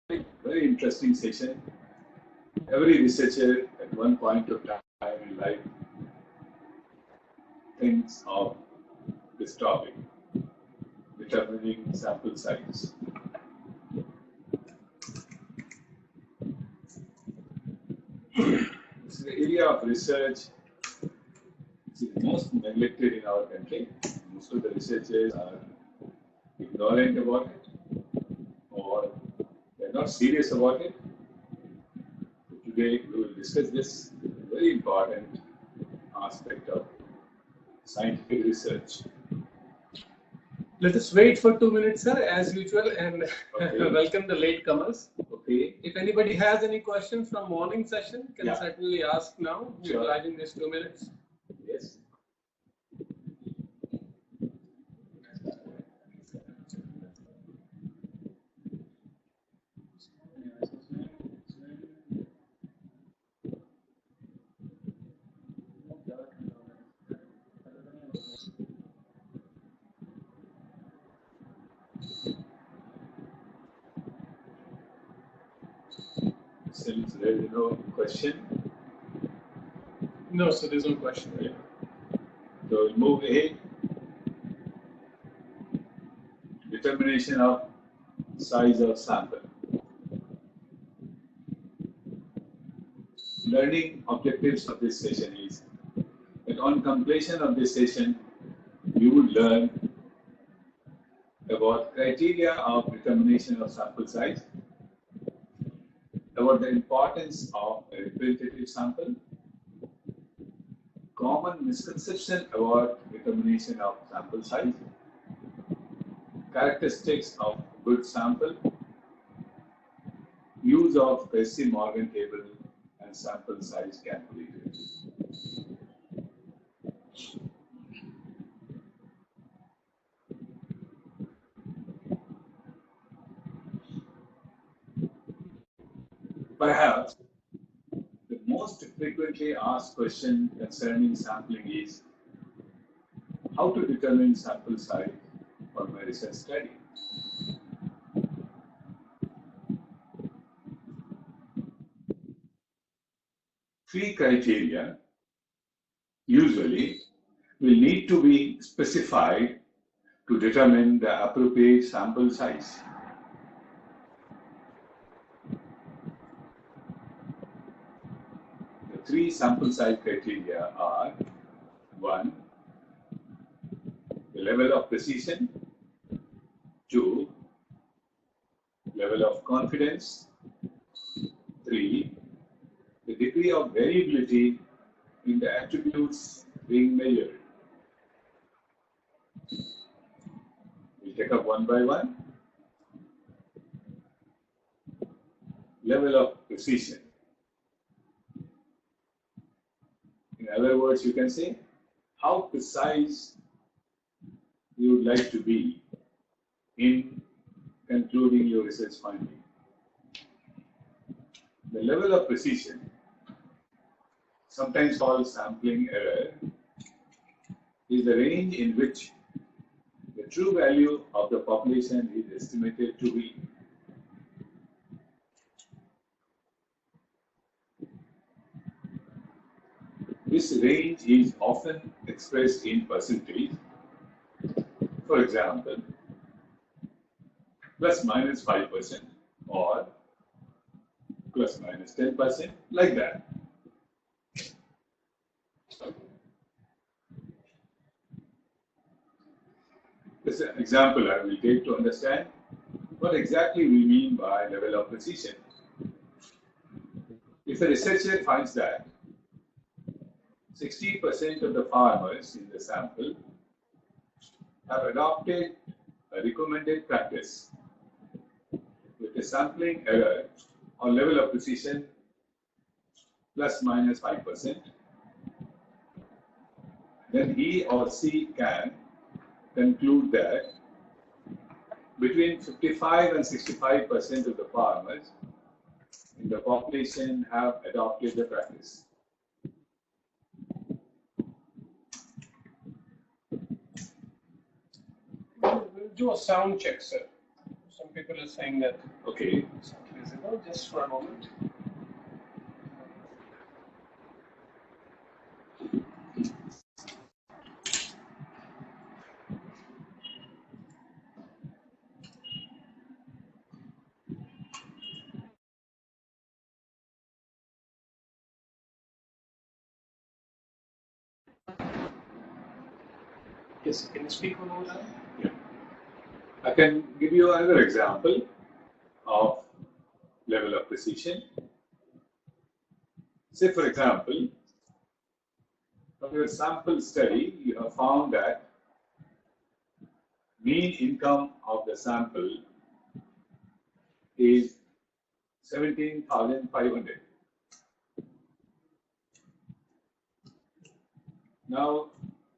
very interesting session. Every researcher at one point of time in life thinks of this topic, determining sample size. This is the area of research which is most neglected in our country. Most of the researchers are ignorant about it or they are not serious about it. So today we will discuss this very important aspect of scientific research. Let us wait for 2 minutes, sir, as usual, and welcome the latecomers. Okay. If anybody has any questions from morning session, can certainly ask now, Sure. utilizing these 2 minutes. Yes. Since there is no question, No, sir, there's no question. so we'll move ahead. Determination of size of sample. Learning objectives of this session is that on completion of this session, you would learn about criteria of determination of sample size, about the importance of a representative sample, common misconception about determination of sample size, characteristics of good sample, use of Pesce-Morgan table and sample size calculators. Perhaps the most frequently asked question concerning sampling is how to determine sample size for my research study. Three criteria usually will need to be specified to determine the appropriate sample size. The three sample size criteria are: 1, the level of precision; 2, level of confidence; 3, the degree of variability in the attributes being measured. We'll take up one by one. Level of precision. In other words, you can say how precise you would like to be in concluding your research finding. The level of precision, sometimes called sampling error, is the range in which the true value of the population is estimated to be. This range is often expressed in percentage. For example, plus minus 5% or plus minus 10%, like that. This is an example I will take to understand what exactly we mean by level of precision. If a researcher finds that 60% of the farmers in the sample have adopted a recommended practice with a sampling error or level of precision plus minus 5%, then he or she can conclude that between 55 and 65% of the farmers in the population have adopted the practice. We'll do a sound check, sir. Some people are saying that. Okay. just for a moment. Yes, can you speak one more time? Yeah. I can give you another example of level of precision. Say, for example, from your sample study, you have found that mean income of the sample is 17,500. Now,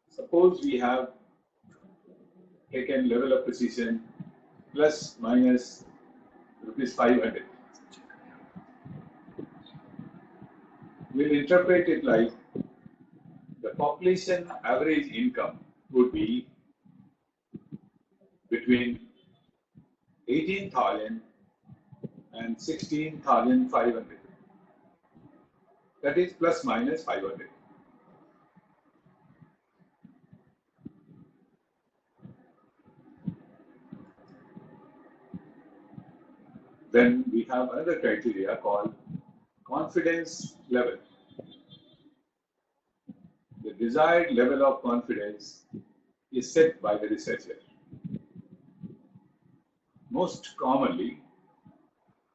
suppose we have taken level of precision plus minus rupees 500. We'll interpret it like the population average income would be between 18,000 and 16,500. That is plus minus 500. Then we have another criteria called confidence level. The desired level of confidence is set by the researcher. Most commonly,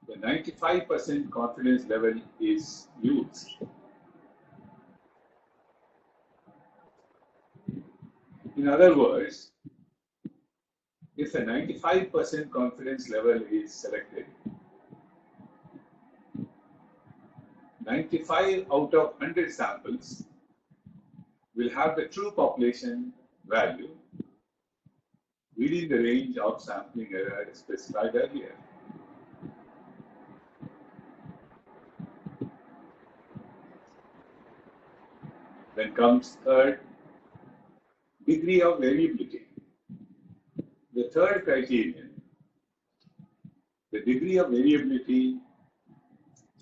the 95% confidence level is used. In other words, if a 95% confidence level is selected, 95 out of 100 samples will have the true population value within the range of sampling error specified earlier. Then comes third, degree of variability. The third criterion, the degree of variability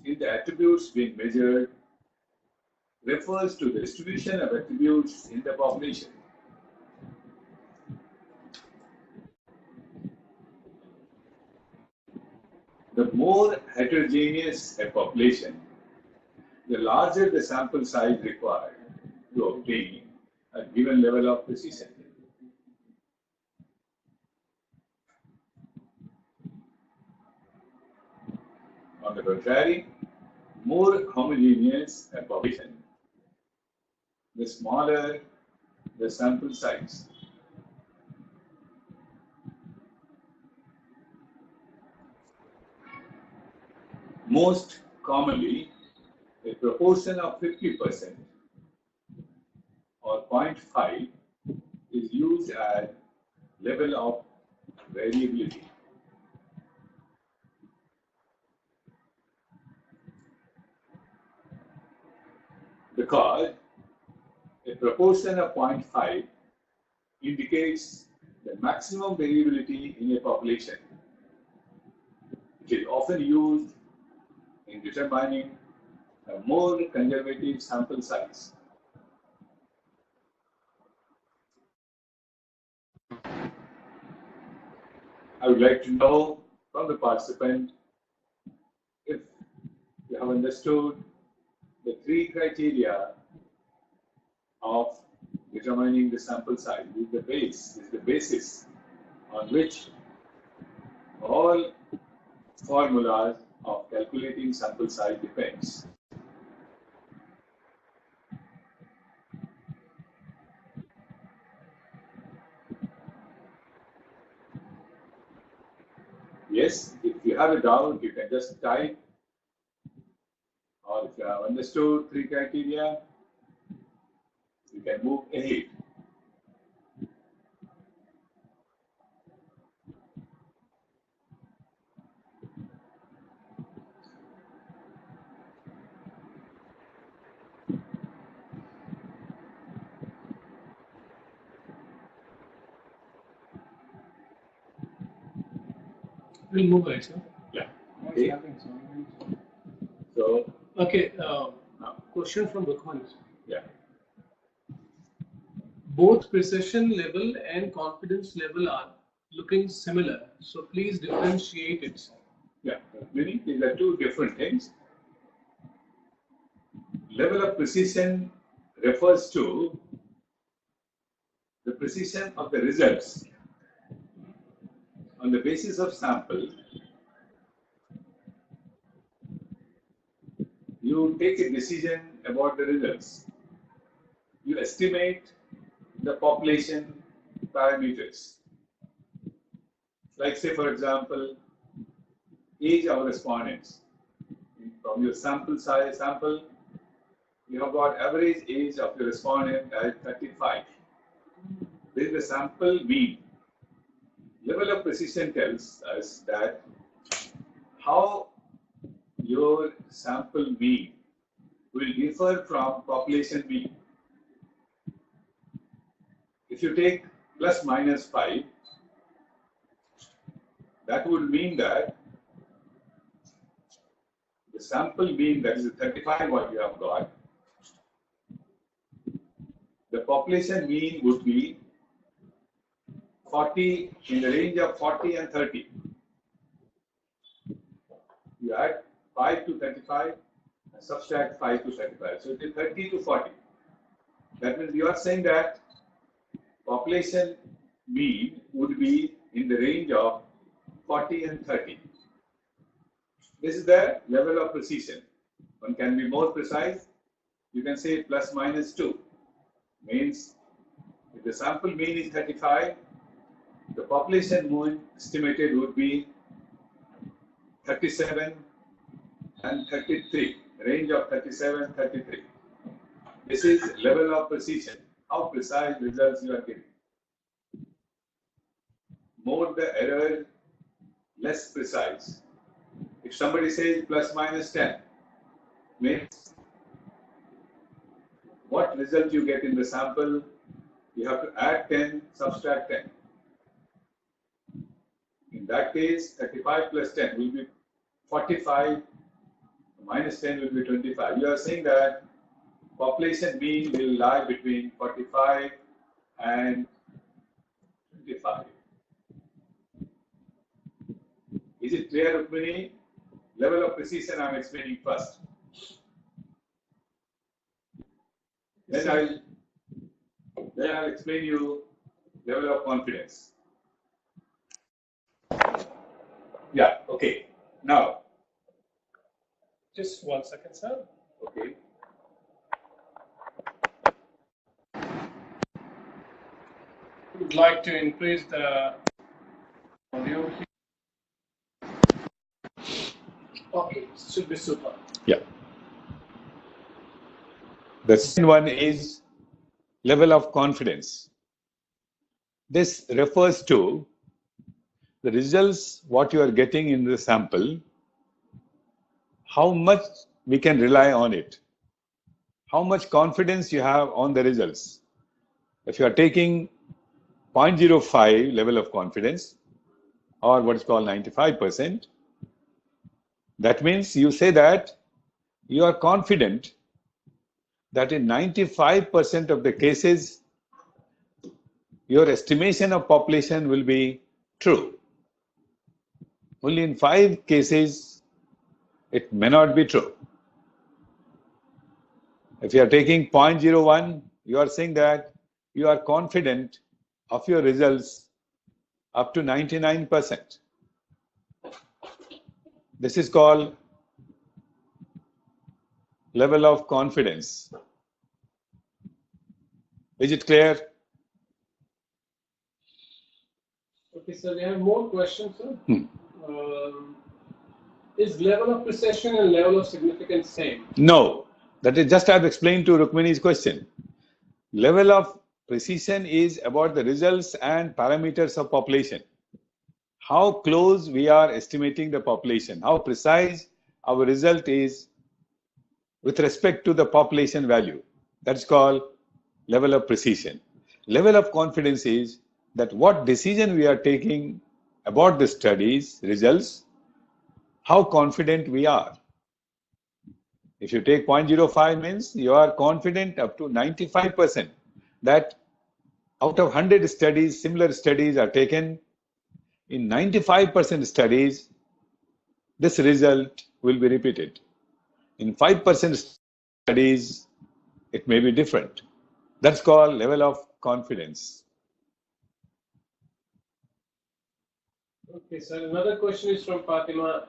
in the attributes being measured, refers to the distribution of attributes in the population. The more heterogeneous a population, the larger the sample size required to obtain a given level of precision. On the contrary, more homogeneous a population, the smaller the sample size. Most commonly, a proportion of 50% or 0.5 is used as level of variability. Because a proportion of 0.5 indicates the maximum variability in a population. It is often used in determining a more conservative sample size. I would like to know from the participant if you have understood the three criteria of determining the sample size. Is the basis on which all formulas of calculating sample size depends. Yes, if you have a doubt, you can just type, or if you have understood three criteria, you can move ahead. We'll move ahead, sir. Yeah. What's Okay. happening, sir? Okay, question from Rukman. Yeah. Both precision level and confidence level are looking similar, so please differentiate it. Yeah. Meaning these are two different things. Level of precision refers to the precision of the results on the basis of sample. You take a decision about the results. You estimate the population parameters. Like say for example, age of respondents. From your sample size, you have got average age of your respondent as 35. This is the sample mean. Level of precision tells us that how your sample mean will differ from population mean. If you take plus minus 5, that would mean that the sample mean, that is the 35 what you have got, the population mean would be 40, in the range of 40 and 30. You add 5 to 35 and subtract 5 to 35. So it is 30 to 40. That means you are saying that population mean would be in the range of 40 and 30. This is the level of precision. One can be more precise. You can say plus minus 2. Means if the sample mean is 35, the population mean estimated would be 37 and 33, range of 37, 33. This is level of precision, how precise results you are getting. More the error, less precise. If somebody says plus minus 10, means what result you get in the sample, you have to add 10, subtract 10. In that case, 35 plus 10 will be 45, minus 10 will be 25. You are saying that population mean will lie between 45 and 25. Is it clear, Rukmini? Level of precision I am explaining first. Then I'll explain you level of confidence. Yeah, okay. Now. Just 1 second, sir. Okay. Would like to increase the audio. Okay, should be super. Yeah. The second one is level of confidence. This refers to the results what you are getting in the sample, how much we can rely on it, how much confidence you have on the results. If you are taking 0.05 level of confidence, or what is called 95%, that means you say that you are confident that in 95% of the cases, your estimation of population will be true. Only in 5 cases, it may not be true. If you are taking 0.01, you are saying that you are confident of your results up to 99%. This is called level of confidence. Is it clear? Okay, so we have more questions, sir. Is level of precision and level of significance same? No. That is just I have explained to Rukmini's question. Level of precision is about the results and parameters of population. How close we are estimating the population, how precise our result is with respect to the population value. That's called level of precision. Level of confidence is that what decision we are taking about the studies, results, how confident we are. If you take 0.05 means you are confident up to 95% that out of 100 studies, similar studies are taken, in 95% studies, this result will be repeated. In 5% studies, it may be different. That's called level of confidence. Okay, sir. Another question is from Fatima.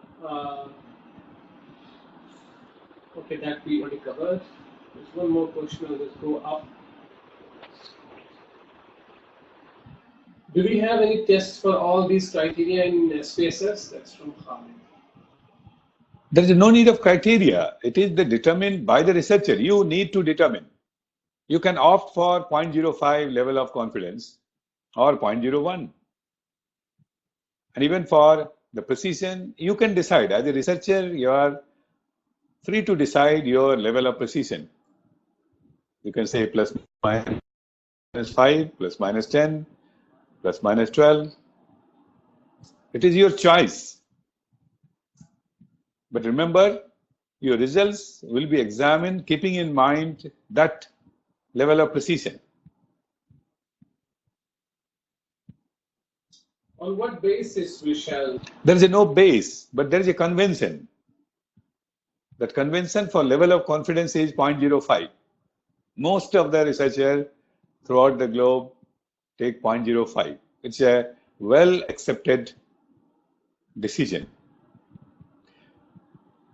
Okay, that we already covered. There's one more question. I'll just go up. Do we have any tests for all these criteria in SPSS? That's from Khalid. There is no need of criteria. It is determined by the researcher. You need to determine. You can opt for 0.05 level of confidence or 0.01. And even for the precision, you can decide. As a researcher, you are free to decide your level of precision. You can say plus minus 5, plus minus 10, plus minus 12. It is your choice. But remember, your results will be examined keeping in mind that level of precision. On what basis we shall? There is no base, but there is a convention. That convention for level of confidence is 0.05. Most of the researchers throughout the globe take 0.05. It's a well accepted decision.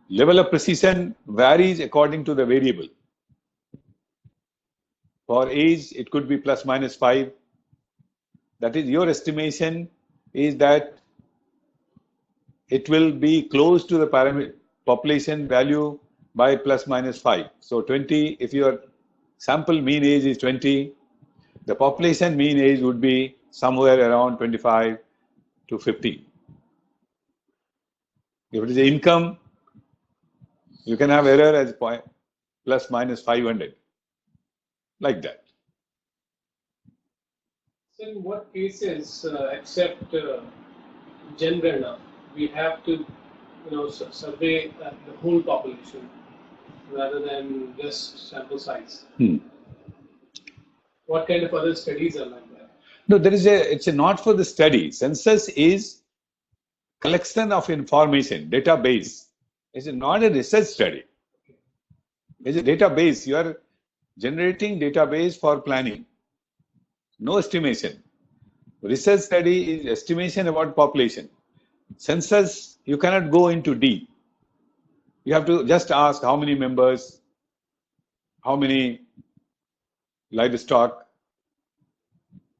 Level of precision varies according to the variable. For age, it could be plus minus 5. That is, your estimation is that it will be close to the population value by plus minus 5. So 20, if your sample mean age is 20, the population mean age would be somewhere around 25 to 50. If it is the income, you can have error as plus minus 500, like that. So in what cases, except gender, we have to, survey the whole population rather than just sample size? What kind of other studies are like that? No, it's not for the study. Census is collection of information, database. It's not a research study. It's a database. You are generating database for planning. No estimation. Research study is estimation about population. Census, you cannot go into deep. You have to just ask how many members, how many livestock,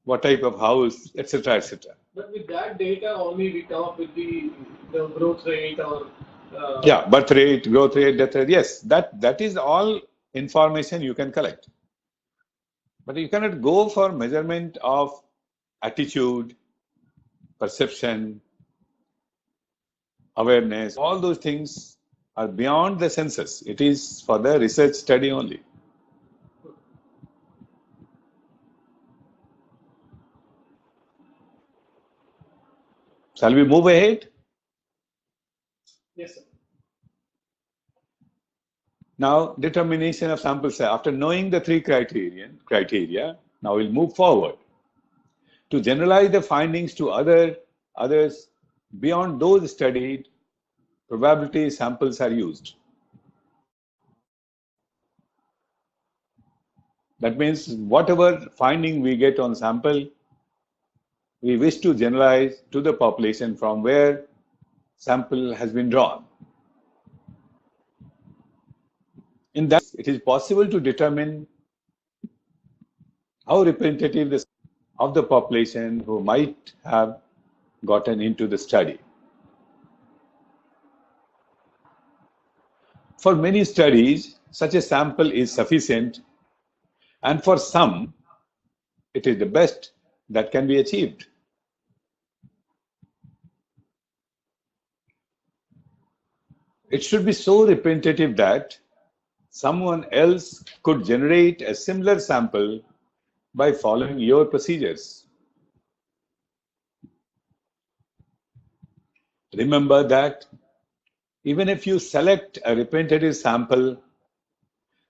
what type of house, etc., etc. But with that data, only we come up with the growth rate or birth rate, growth rate, death rate. Yes, that is all information you can collect. But you cannot go for measurement of attitude, perception, awareness. All those things are beyond the census. It is for the research study only. Shall we move ahead? Yes, sir. Now, determination of sample size. After knowing the three criteria, now we'll move forward to generalize the findings to others beyond those studied. Probability samples are used. That means whatever finding we get on sample, we wish to generalize to the population from where sample has been drawn. In that, it is possible to determine how representative of the population who might have gotten into the study. For many studies, such a sample is sufficient, and for some, it is the best that can be achieved. It should be so representative that someone else could generate a similar sample by following your procedures. Remember that even if you select a representative sample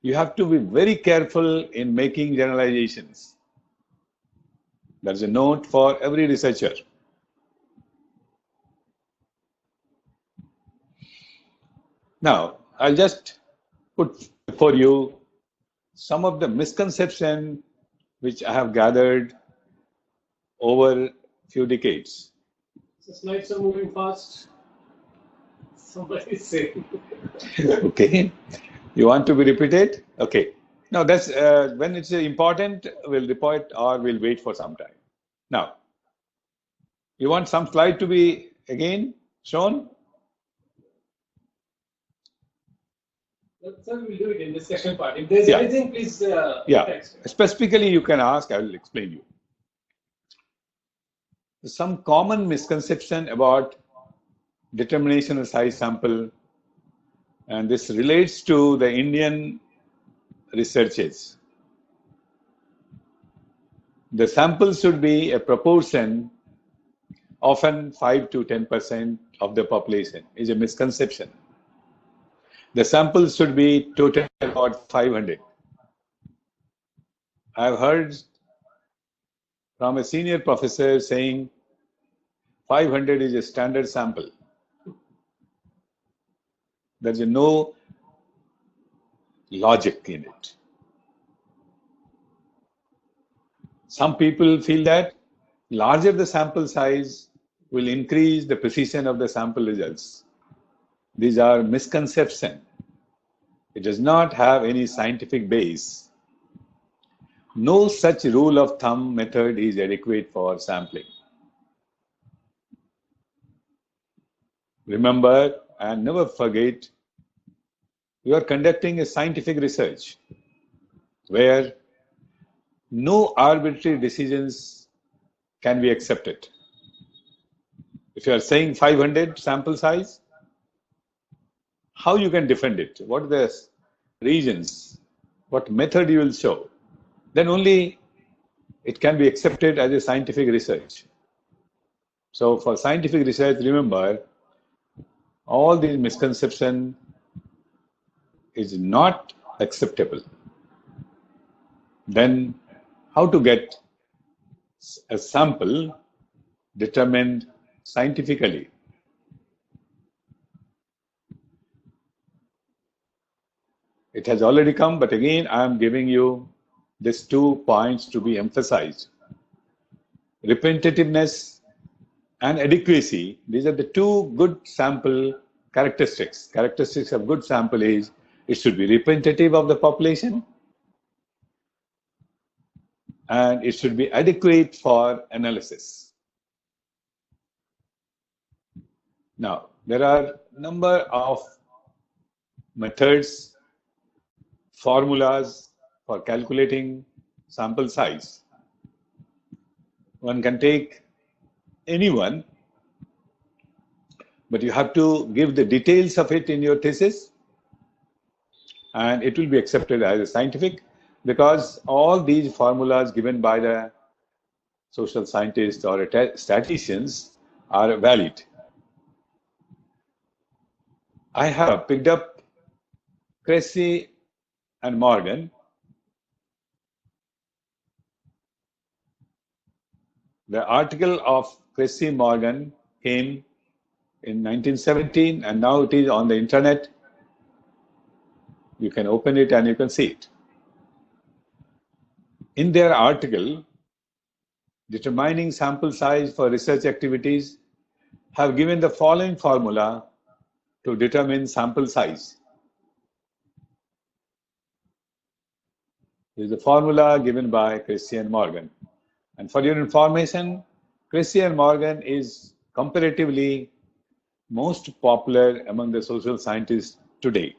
you have to be very careful in making generalizations. There's a note for every researcher. Now, I'll just put before you some of the misconceptions which I have gathered over a few decades. The slides are moving fast. Somebody is saying. Okay. You want to be repeated? Okay. Now, that's when it's important, we'll report or we'll wait for some time. Now, you want some slide to be again shown? Sir, we'll do it in discussion part. If there's anything, please text. Specifically, you can ask, I will explain you. Some common misconception about determination of size sample, and this relates to the Indian researches. The sample should be a proportion, often 5 to 10% of the population, is a misconception. The sample should be total about 500. I've heard from a senior professor saying 500 is a standard sample. There's no logic in it. Some people feel that larger the sample size will increase the precision of the sample results. These are misconceptions. It does not have any scientific base. No such rule of thumb method is adequate for sampling. Remember and never forget, you are conducting a scientific research where no arbitrary decisions can be accepted. If you are saying 500 sample size, how you can defend it? What are the reasons? What method you will show? Then only it can be accepted as a scientific research. So for scientific research, remember, all these misconceptions is not acceptable. Then how to get a sample determined scientifically? It has already come, but again, I am giving you these 2 points to be emphasized. Representativeness and adequacy, these are the 2 good sample characteristics. Characteristics of good sample is it should be representative of the population and it should be adequate for analysis. Now, there are a number of methods, formulas for calculating sample size. One can take any one, but you have to give the details of it in your thesis, and it will be accepted as a scientific, because all these formulas given by the social scientists or statisticians are valid. I have picked up Cressy and Morgan. The article of Cressy Morgan came in 1917 and now it is on the internet. You can open it and you can see it. In their article, determining sample size for research activities, have given the following formula to determine sample size. This is the formula given by Cressy and Morgan. And for your information, Cressy and Morgan is comparatively most popular among the social scientists today.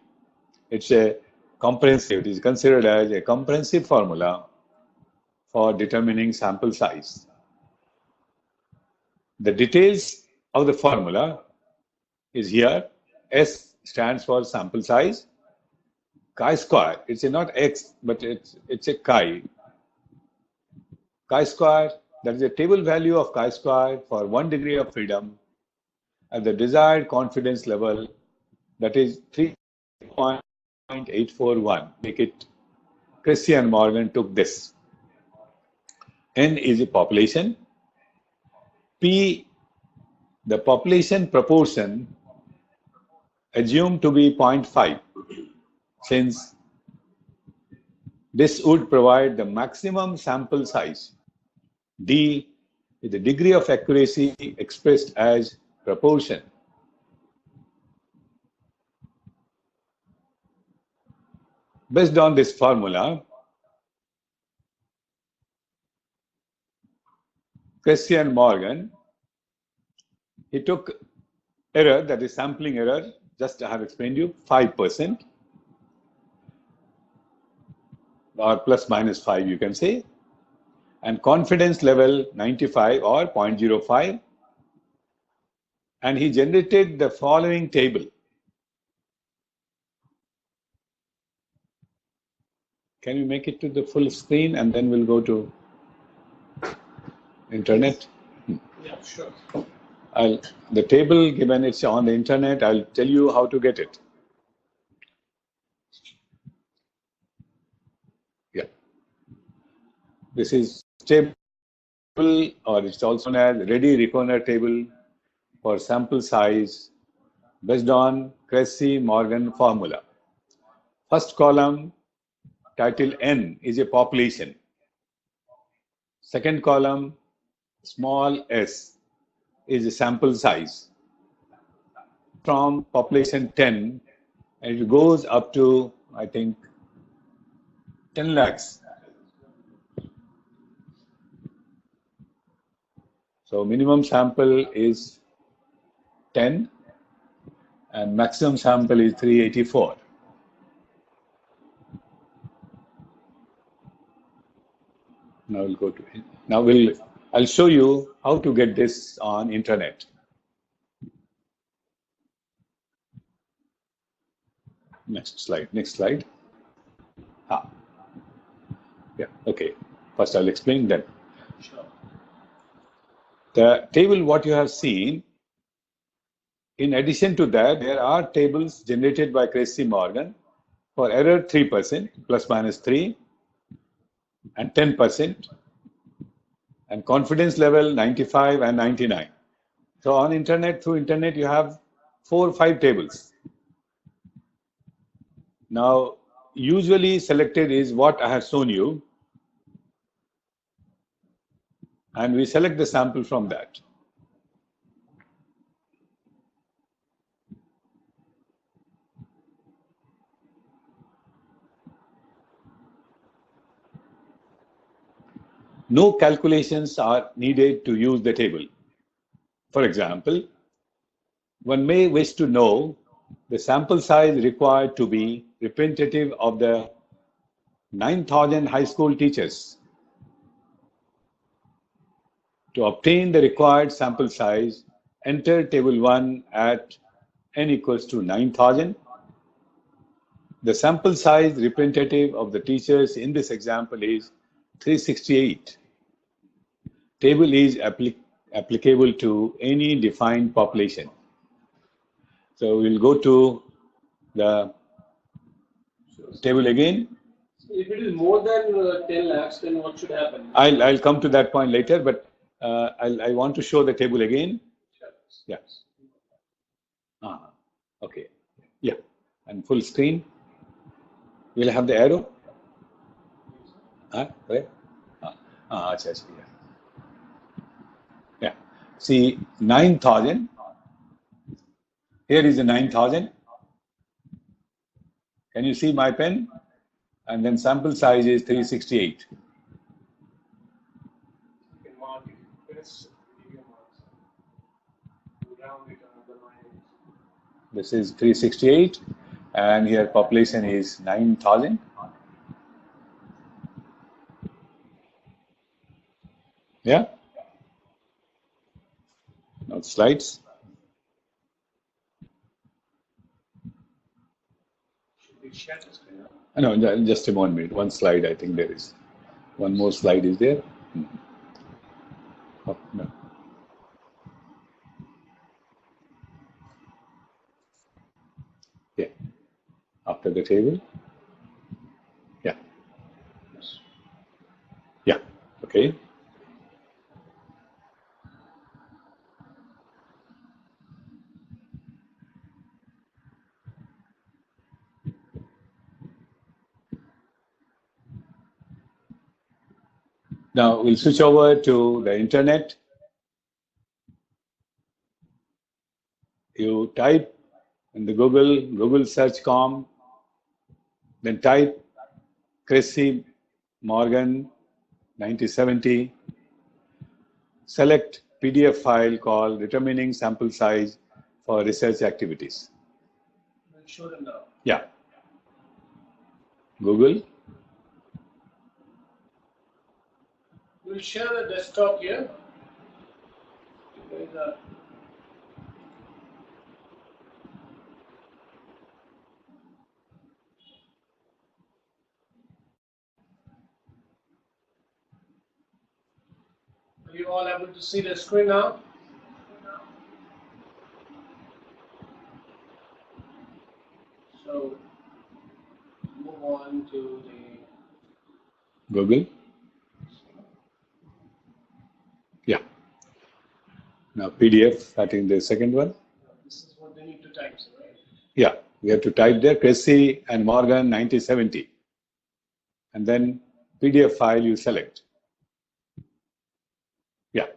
It's a comprehensive, it is considered as a comprehensive formula for determining sample size. The details of the formula is here. S stands for sample size. Chi-square, it's not X, but it's a chi. Chi-square, that is a table value of chi-square for 1 degree of freedom at the desired confidence level, that is 3.5 0.841. Make it, Cressy and Morgan took this. N is a population. P, the population proportion assumed to be 0.5, since this would provide the maximum sample size. D is the degree of accuracy expressed as proportion. Based on this formula, Cressy and Morgan, he took error, that is sampling error, just I have explained you, 5%, or plus minus 5 you can say, and confidence level 95 or 0.05, and he generated the following table. Can you make it to the full screen and then we'll go to internet? Yeah, sure. The table given, it's on the internet. I'll tell you how to get it. Yeah. This is table, or it's also known as ready reckoner table for sample size based on Cressy-Morgan formula. First column, title N, is a population. Second column, small s, is a sample size. From population 10, and it goes up to, I think, 10 lakhs. So minimum sample is 10 and maximum sample is 384. Now we'll go to it. Now I'll show you how to get this on internet. Next slide. Yeah, okay. First I'll explain then. Sure. The table what you have seen, in addition to that, there are tables generated by Cressy-Morgan for error 3%, plus minus 3, and 10%, and confidence level 95 and 99. So on internet, through internet, you have 4 or 5 tables. Now, usually selected is what I have shown you, and we select the sample from that. No calculations are needed to use the table. For example, one may wish to know the sample size required to be representative of the 9,000 high school teachers. To obtain the required sample size, enter table 1 at n equals to 9,000. The sample size representative of the teachers in this example is 368. Table is applicable to any defined population. So we'll go to the table again. If it is more than 10 lakhs, then what should happen? I'll come to that point later, but I want to show the table again. Yeah. Okay. Yeah. And full screen. We'll have the arrow. Right? Yeah. See, 9,000. Here is the 9,000. Can you see my pen? And then sample size is 368. This is 368, and here population is 9,000. Yeah. Now slides. No, just a 1 minute. One slide, I think there is. One more slide is there. Oh, no. Yeah. after the table. Yeah. Yeah. Okay. Now we'll switch over to the internet. You type in the Google search com, then type Cressy Morgan 9070. Select PDF file called Determining Sample Size for Research Activities. We'll show them now. Yeah. Google. We'll share the desktop here. Are you all able to see the screen now? So move on to the Google. Yeah. Now PDF, I think the second one. This is what they need to type, right? Yeah, we have to type there Cressy and Morgan 9070. And then PDF file you select. Yeah.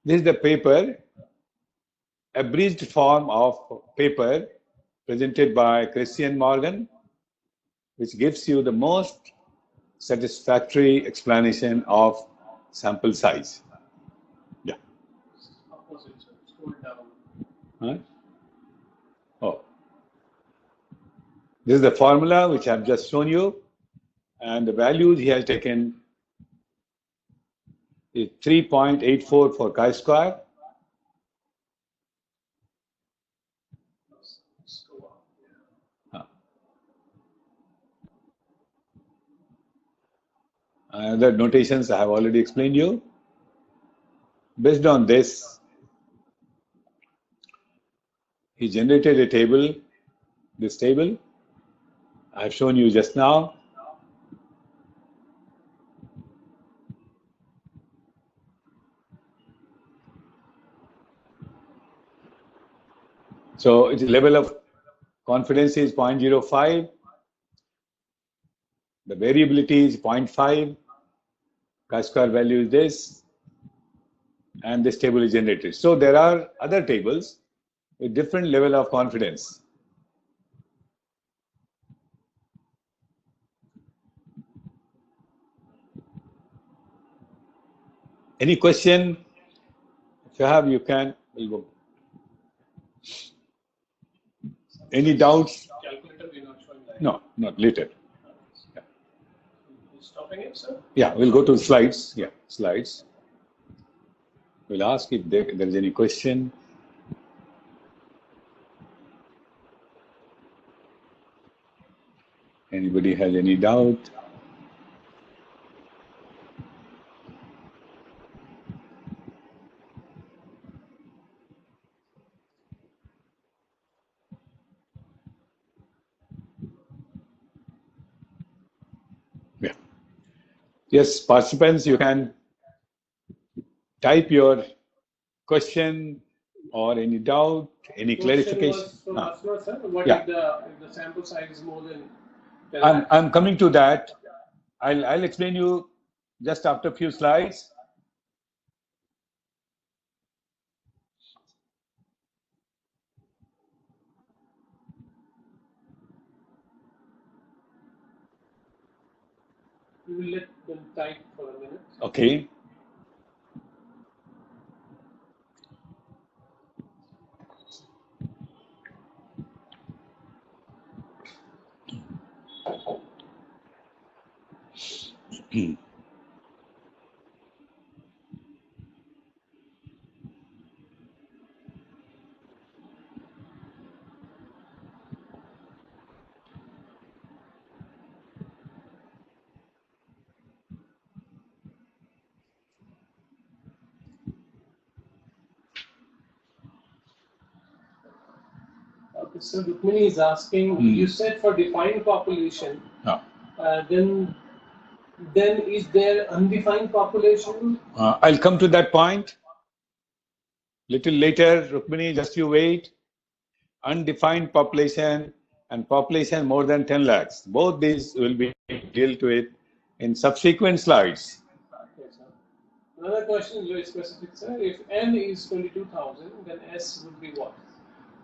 This is the paper, abridged form of paper presented by Cressy and Morgan, which gives you the most satisfactory explanation of sample size. Yeah. Opposite, so scroll down. Huh? Oh. This is the formula which I have just shown you, and the values he has taken is 3.84 for chi-square, other notations I have already explained you. Based on this, he generated a table, this table I have shown you just now. So its level of confidence is 0.05, the variability is 0.5, chi-square value is this, and this table is generated. So there are other tables with different level of confidence. Any question? If you have, you can. We'll go. Any doubts? Calculator, we're not showing that. No, not later. Yeah. Stopping it, sir? Yeah, we'll go to slides. Yeah, slides. We'll ask if there is any question. Anybody has any doubt? Yeah. Yes, participants, you can type your question or any doubt, any clarification. From Asma, sir. What Yeah. if the sample size is more than 10 I'm coming to that. I'll explain you just after a few slides. We will let them type for a minute. Okay. Okay, so Rukmini is asking, you said for defined population, then is there undefined population? I'll come to that point little later. Rukmini, just you wait. Undefined population and population more than 10 lakhs. Both these will be dealt with in subsequent slides. Okay, sir. Another question is very specific, sir. If N is 22,000, then S would be what?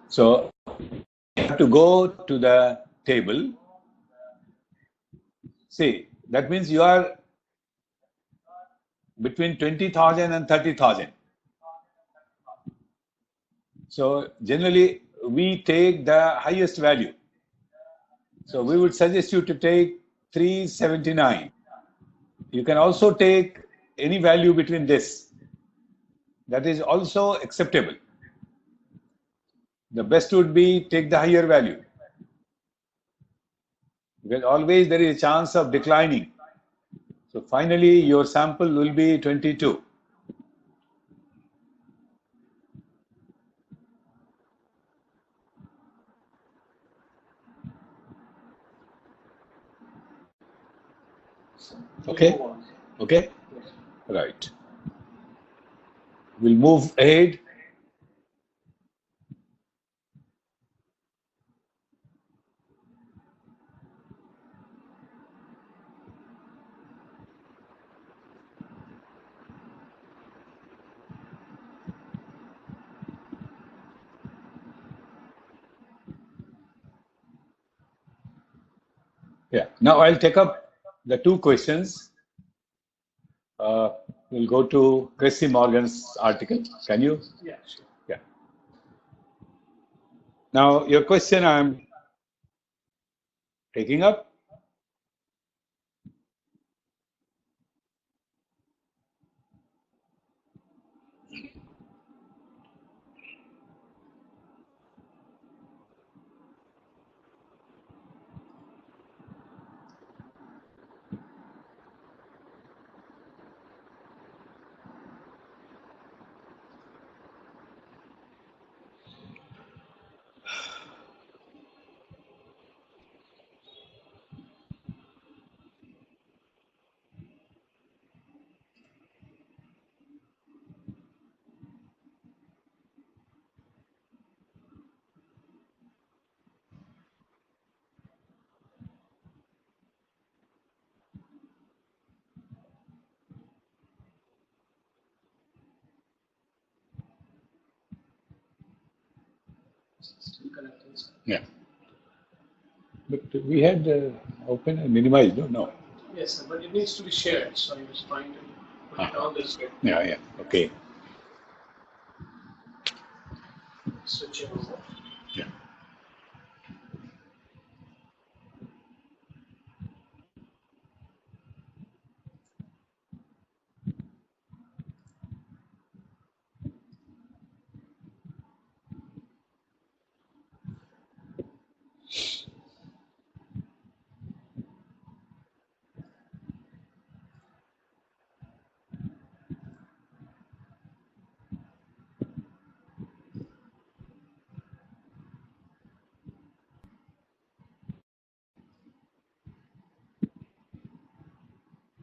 So you have to go to the table. See, that means you are between 20,000 and 30,000. So generally we take the highest value. So we would suggest you to take 379. You can also take any value between this. That is also acceptable. The best would be take the higher value. Because always there is a chance of declining. So finally your sample will be 22. Okay? Okay? Right. We'll move ahead. Yeah. Now I'll take up the two questions. We'll go to Chrissy Morgan's article. Can you? Yeah, sure. Yeah. Now your question I'm taking up. Still connecting, sir. Yeah. But we had open and minimized, no? Yes, sir, but it needs to be shared, so I was trying to put it on this way. Yeah, yeah. Okay. Switch it over. Yeah.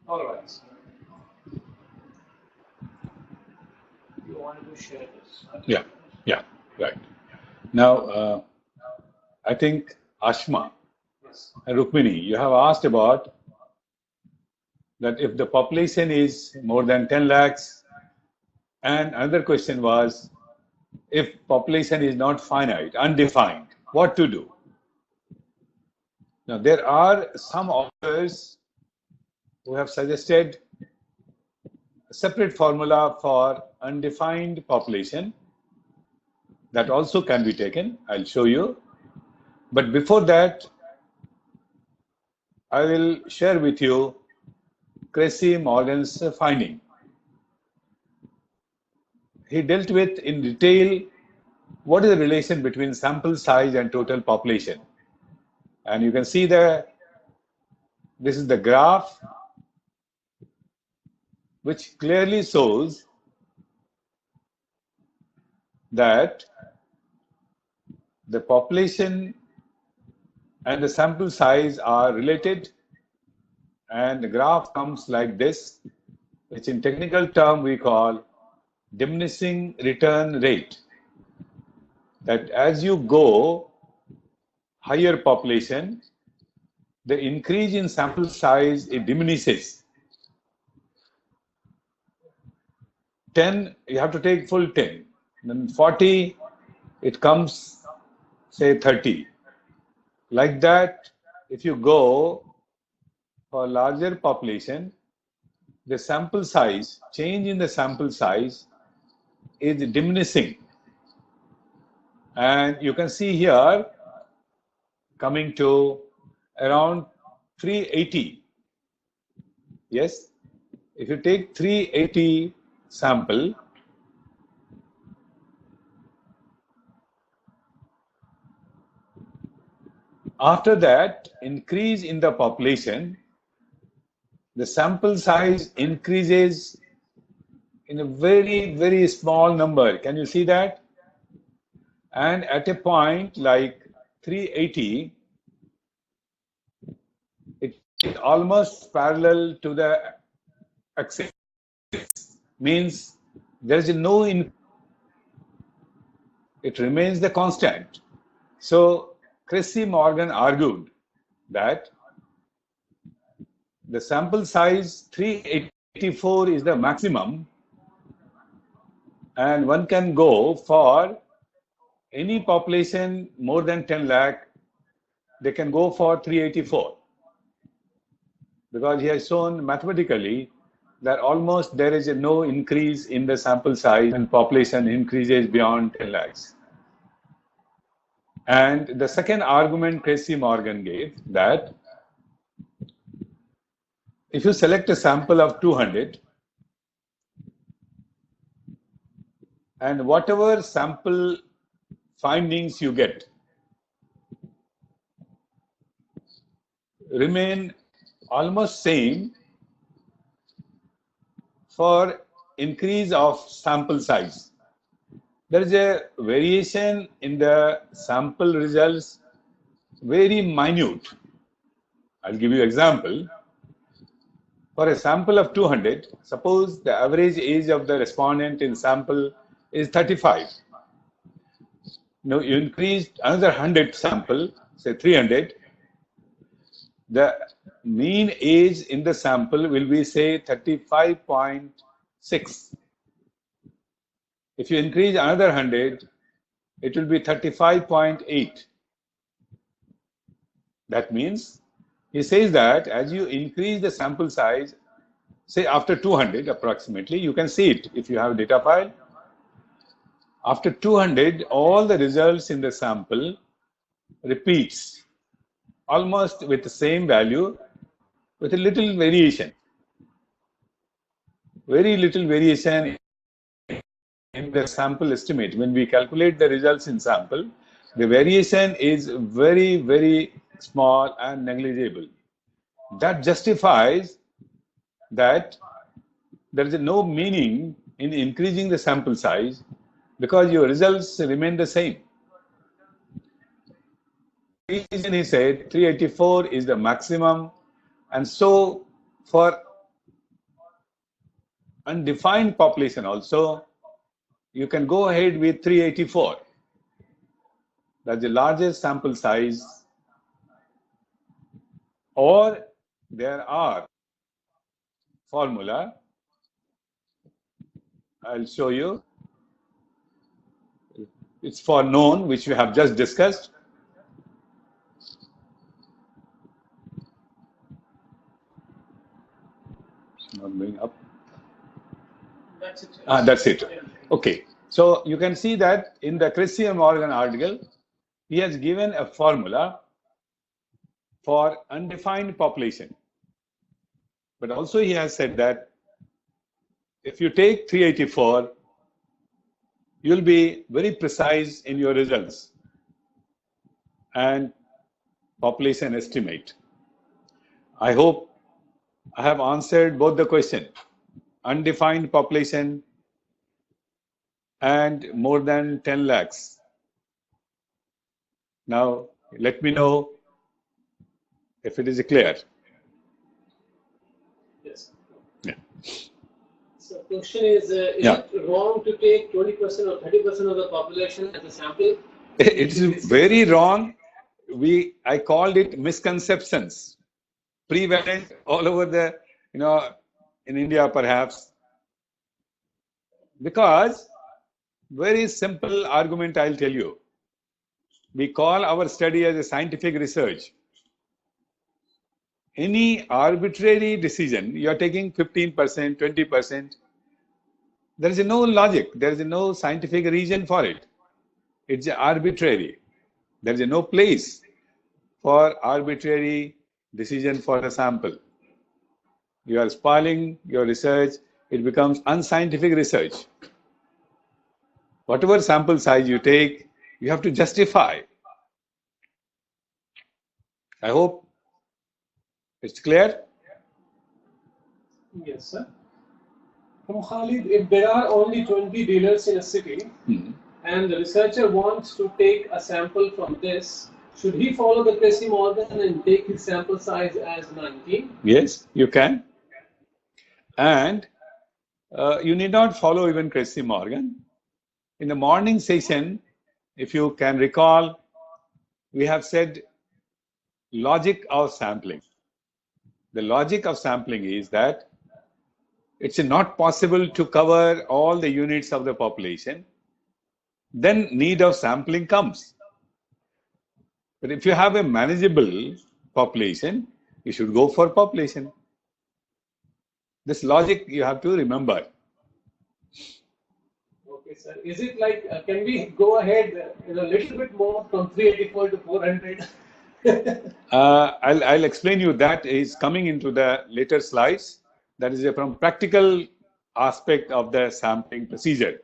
All right, sir. You wanted to share this? Yeah. Yeah. Right. Now, I think Ashma Yes. and Rukmini, you have asked about that if the population is more than 10 lakhs, and another question was if population is not finite, undefined, what to do? Now, there are some authors who have suggested a separate formula for undefined population that also can be taken. I'll show you. But before that, I will share with you Cressy Morgan's finding. He dealt with in detail what is the relation between sample size and total population. And you can see this is the graph which clearly shows that the population and the sample size are related, and the graph comes like this, which in technical term we call diminishing return rate. That as you go higher population, the increase in sample size, it diminishes. 10, you have to take full 10. Then 40, it comes, say 30. Like that, if you go for larger population, the sample size, change in the sample size is diminishing. And you can see here, coming to around 380. Yes, if you take 380 sample, after that increase in the population, the sample size increases in a very, very small number. Can you see that? And at a point like 380, it is almost parallel to the axis. Means there is no increase. It remains the constant. So Cressy-Morgan argued that the sample size 384 is the maximum, and one can go for any population more than 10 lakh, they can go for 384, because he has shown mathematically that almost there is no increase in the sample size and population increases beyond 10 lakhs. And the second argument Cressy-Morgan gave, that if you select a sample of 200 and whatever sample findings you get remain almost same for increase of sample size. There is a variation in the sample results, very minute. I'll give you an example. For a sample of 200, suppose the average age of the respondent in sample is 35. Now you increased another 100 sample, say 300, the mean age in the sample will be, say, 35.6. If you increase another 100, it will be 35.8. That means, he says that as you increase the sample size, say after 200 approximately, you can see it if you have a data file. After 200, all the results in the sample repeats almost with the same value with a little variation. Very little variation in the sample estimate. When we calculate the results in sample, the variation is very, very small and negligible. That justifies that there is no meaning in increasing the sample size because your results remain the same. The reason he said 384 is the maximum, and so for undefined population also, you can go ahead with 384. That's the largest sample size, or there are formula. I'll show you. It's for known, which we have just discussed. It's not going up. That's it. That's it. Okay. So you can see that in the Cressy-Morgan article, he has given a formula for undefined population. But also he has said that if you take 384, you'll be very precise in your results and population estimate. I hope I have answered both the question, undefined population and more than 10 lakhs. Now, let me know if it is clear. Yes. Yeah. So question is it wrong to take 20% or 30% of the population as a sample? It is very wrong. I called it misconceptions, prevalent all over the, in India perhaps. Because very simple argument I'll tell you. We call our study as a scientific research. Any arbitrary decision, you are taking 15%, 20%, there is no logic, there is no scientific reason for it. It's arbitrary. There is no place for arbitrary decision for a sample. You are spoiling your research, it becomes unscientific research. Whatever sample size you take, you have to justify. I hope it's clear. Yes, sir. From Khalid, if there are only 20 dealers in a city and the researcher wants to take a sample from this, should he follow the Tracy Morgan and take his sample size as 19? Yes, you can. And you need not follow even Tracy Morgan. In the morning session, if you can recall, we have said logic of sampling. The logic of sampling is that it's not possible to cover all the units of the population. Then need of sampling comes. But if you have a manageable population, you should go for population. This logic you have to remember. Okay, sir. Is it like, can we go ahead a little bit more from 384 to 400? I'll explain you that is coming into the later slides. That is from practical aspect of the sampling procedure,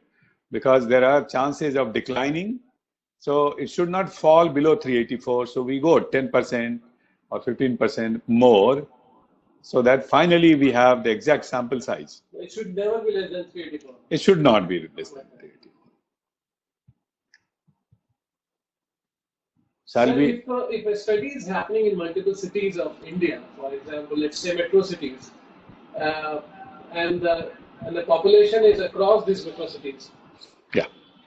because there are chances of declining. So it should not fall below 384. So we go 10% or 15% more, so that finally we have the exact sample size. It should never be less than 384. It should not be less than 384. If a study is happening in multiple cities of India, for example, let's say metro cities, and the population is across these metro cities,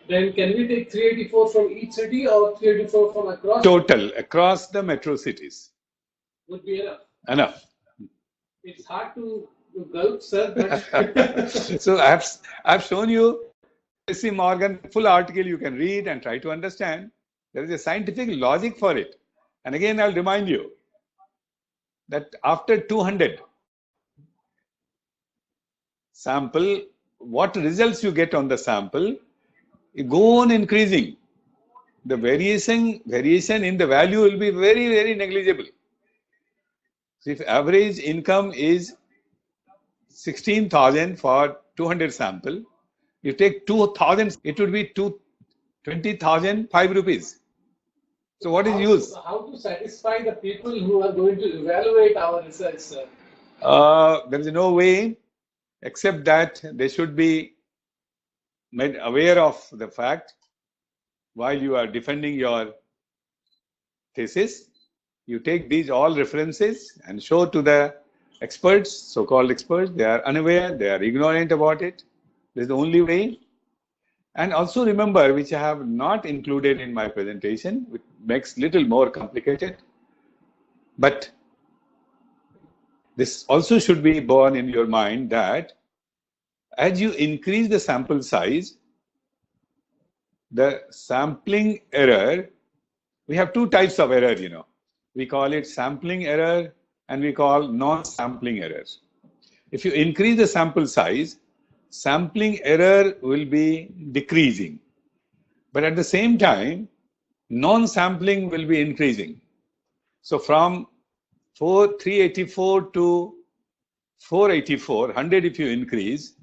then can we take 384 from each city or 384 from across? Total, across the metro cities. Would be enough. Enough. It's hard to gulp, sir. But So I've shown you Tracy Morgan full article you can read and try to understand. There is a scientific logic for it. And again, I'll remind you that after 200 sample, what results you get on the sample, you go on increasing. The variation in the value will be very, very negligible. So if average income is 16,000 for 200 sample, you take 2,000, it would be 20,000 5 rupees. So what is use? How to satisfy the people who are going to evaluate our research, sir? There is no way except that they should be made aware of the fact while you are defending your thesis. You take these all references and show to the experts, so-called experts. They are unaware, they are ignorant about it. This is the only way. And also remember, which I have not included in my presentation, which makes little more complicated. But this also should be borne in your mind that as you increase the sample size, the sampling error, we have two types of error, We call it sampling error and we call non-sampling errors. If you increase the sample size, sampling error will be decreasing. But at the same time, non-sampling will be increasing. So from 384 to 484, 100 if you increase,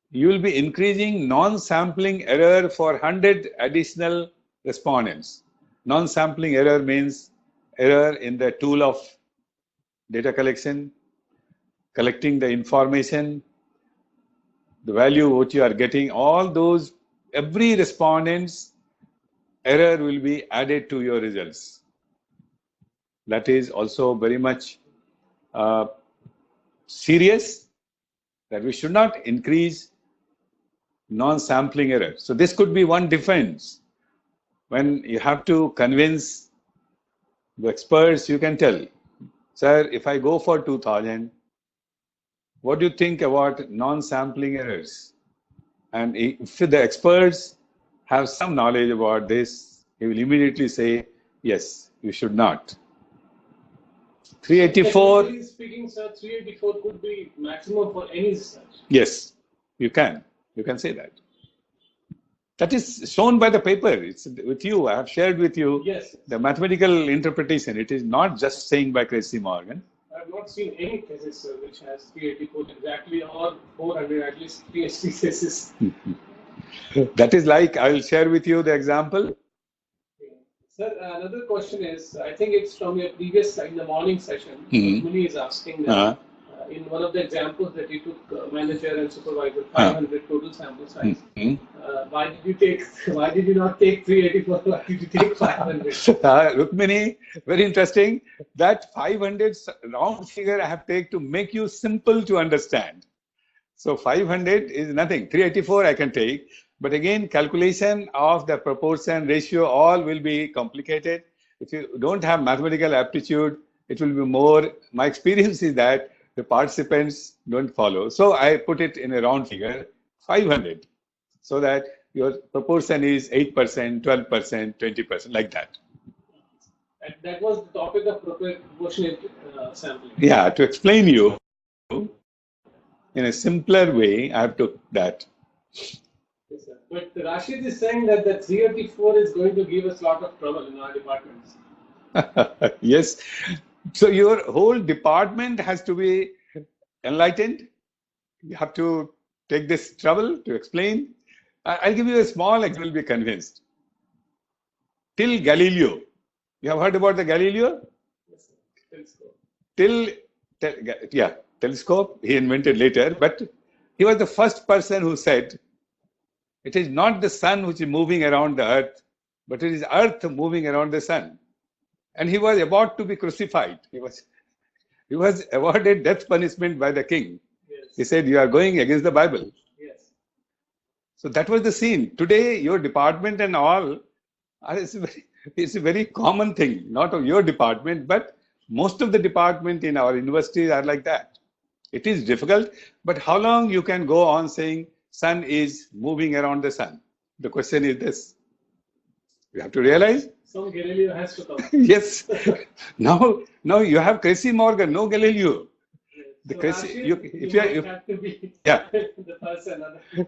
you will be increasing non-sampling error for 100 additional respondents. Non-sampling error means error in the tool of data collection, collecting the information, the value what you are getting, all those, every respondent's error will be added to your results. That is also very much serious, that we should not increase non-sampling error. So this could be one defense. When you have to convince the experts, you can tell, sir, if I go for 2000, what do you think about non-sampling errors? And if the experts have some knowledge about this, he will immediately say, yes, you should not. 384. Technically speaking, sir, 384 could be maximum for any research. Yes, you can. You can say that. That is shown by the paper. It's with you. I have shared with you the mathematical interpretation. It is not just saying by Tracy Morgan. I have not seen any thesis, sir, which has 384 exactly or 400, at least PhD thesis. That is like, I will share with you the example. Sir, another question is, I think it's from your previous, in the morning session, Muni is asking that in one of the examples that you took manager and supervisor, 500 total sample size. Why did you not take 384? Why did you take 500? Rukmini, very interesting. That 500 round figure I have taken to make you simple to understand. So 500 is nothing. 384 I can take. But again, calculation of the proportion, ratio, all will be complicated. If you don't have mathematical aptitude, it will be more. My experience is that the participants don't follow. So I put it in a round figure, 500, so that your proportion is 8%, 12%, 20%, like that. And that was the topic of proportionate sampling. Yeah, to explain you in a simpler way, I have took that. Yes, sir. But Rashid is saying that the 384 is going to give us a lot of trouble in our departments. Yes. So your whole department has to be enlightened. You have to take this trouble to explain. I'll give you a small example, you'll be convinced. Till Galileo, you have heard about the Galileo? Yes, sir. Telescope. Telescope, he invented later, but he was the first person who said, it is not the sun which is moving around the earth, but it is earth moving around the sun. And he was about to be crucified. He was awarded death punishment by the king. Yes. He said, you are going against the Bible. Yes. So that was the scene. Today, your department and all, it's a very common thing, not of your department, but most of the department in our universities are like that. It is difficult, but how long you can go on saying sun is moving around the sun? The question is this. You have to realize. Some Galileo has to come. Yes. Now you have Tracy Morgan, no Galileo. The person.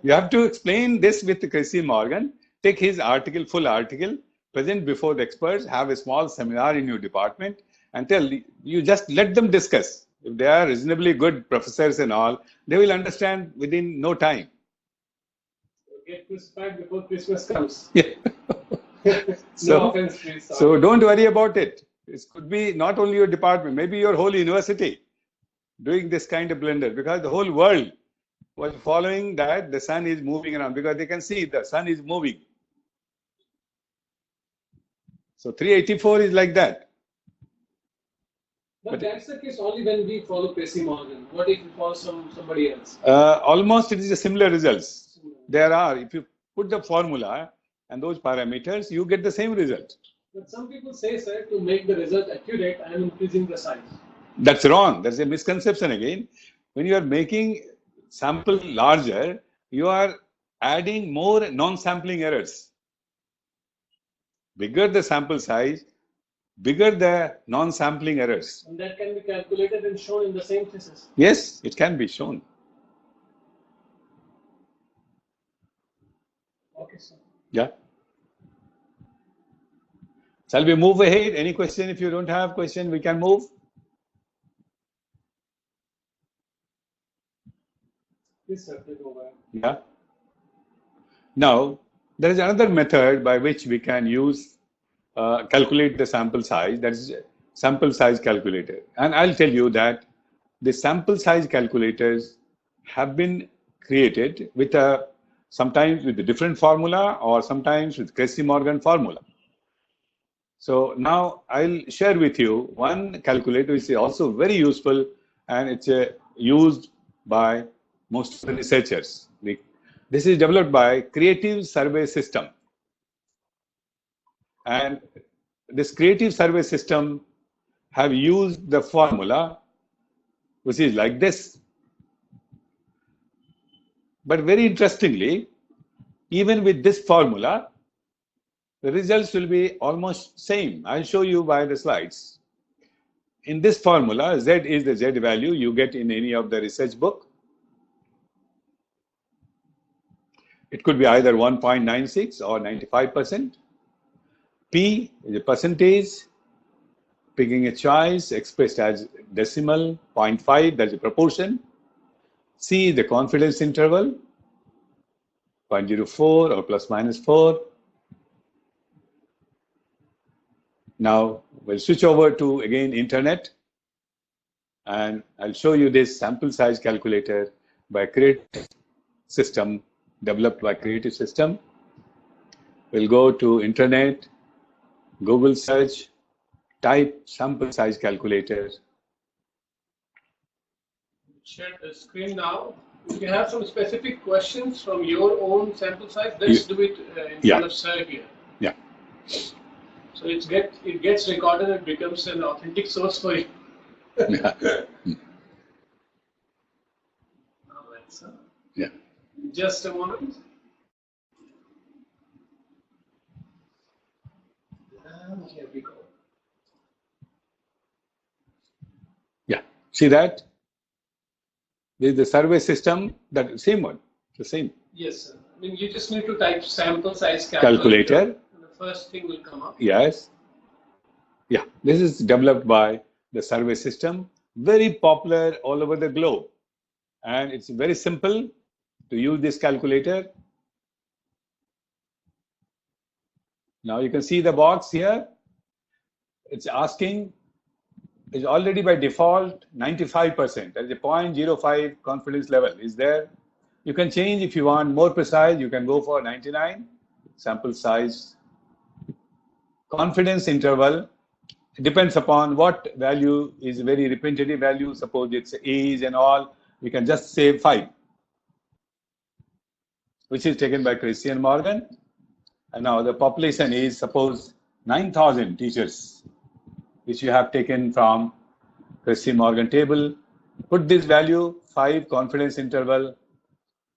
You have to explain this with Tracy Morgan. Take his article, full article, present before the experts, have a small seminar in your department, and tell you just let them discuss. If they are reasonably good professors and all, they will understand within no time. Get crucified before Christmas comes. Yeah. No offense, please. So don't worry about it. It could be not only your department, maybe your whole university doing this kind of blunder, because the whole world was following that the sun is moving around, because they can see the sun is moving. So 384 is like that. But that's the case only when we follow Tracy Morgan. What if we follow somebody else? Almost it is a similar results. There are, if you put the formula and those parameters, you get the same result. But some people say, sir, to make the result accurate, I am increasing the size. That's wrong. There's a misconception again. When you are making sample larger, you are adding more non-sampling errors. Bigger the sample size, bigger the non-sampling errors. And that can be calculated and shown in the same thesis. Yes, it can be shown. Okay, sir. Yeah. Shall we move ahead? Any question? If you don't have question, we can move. Please, sir, please go back. Yeah. Now, there is another method by which we can use calculate the sample size. That is sample size calculator. And I'll tell you that the sample size calculators have been created with a sometimes with a different formula or sometimes with Cressy-Morgan formula. So now I'll share with you one calculator which is also very useful, and it's used by most of the researchers. This is developed by Creative Survey System. And this Creative Survey System have used the formula which is like this. But very interestingly, even with this formula, the results will be almost same. I'll show you by the slides. In this formula, Z is the Z value you get in any of the research book. It could be either 1.96 or 95%. P is a percentage, picking a choice expressed as decimal, 0.5, that's a proportion. C is the confidence interval, 0.04 or plus minus 4. Now we'll switch over to again internet, and I'll show you this sample size calculator by Creative System, developed by Creative System. We'll go to internet, Google search, type sample size calculator. Share the screen now. If you have some specific questions from your own sample size, let's do it in front of Sir here. Yeah. So it gets recorded and becomes an authentic source for you. Yeah. All right, sir. Yeah. Just a moment. And here we go. Yeah. See that? This is the survey system, that same one, the same. Yes, sir. I mean, you just need to type sample size Calculator. And the first thing will come up. Yes. Yeah. This is developed by the survey system, very popular all over the globe. And it's very simple to use this calculator. Now you can see the box here. It's asking, is already by default 95%. That is a 0.05 confidence level is there. You can change if you want more precise. You can go for 99. Sample size. Confidence interval. It depends upon what value is a very repetitive value. Suppose it's age and all. We can just say 5, which is taken by Cressy-Morgan. And now the population is, suppose, 9,000 teachers, which you have taken from Cressy-Morgan table. Put this value, 5, confidence interval,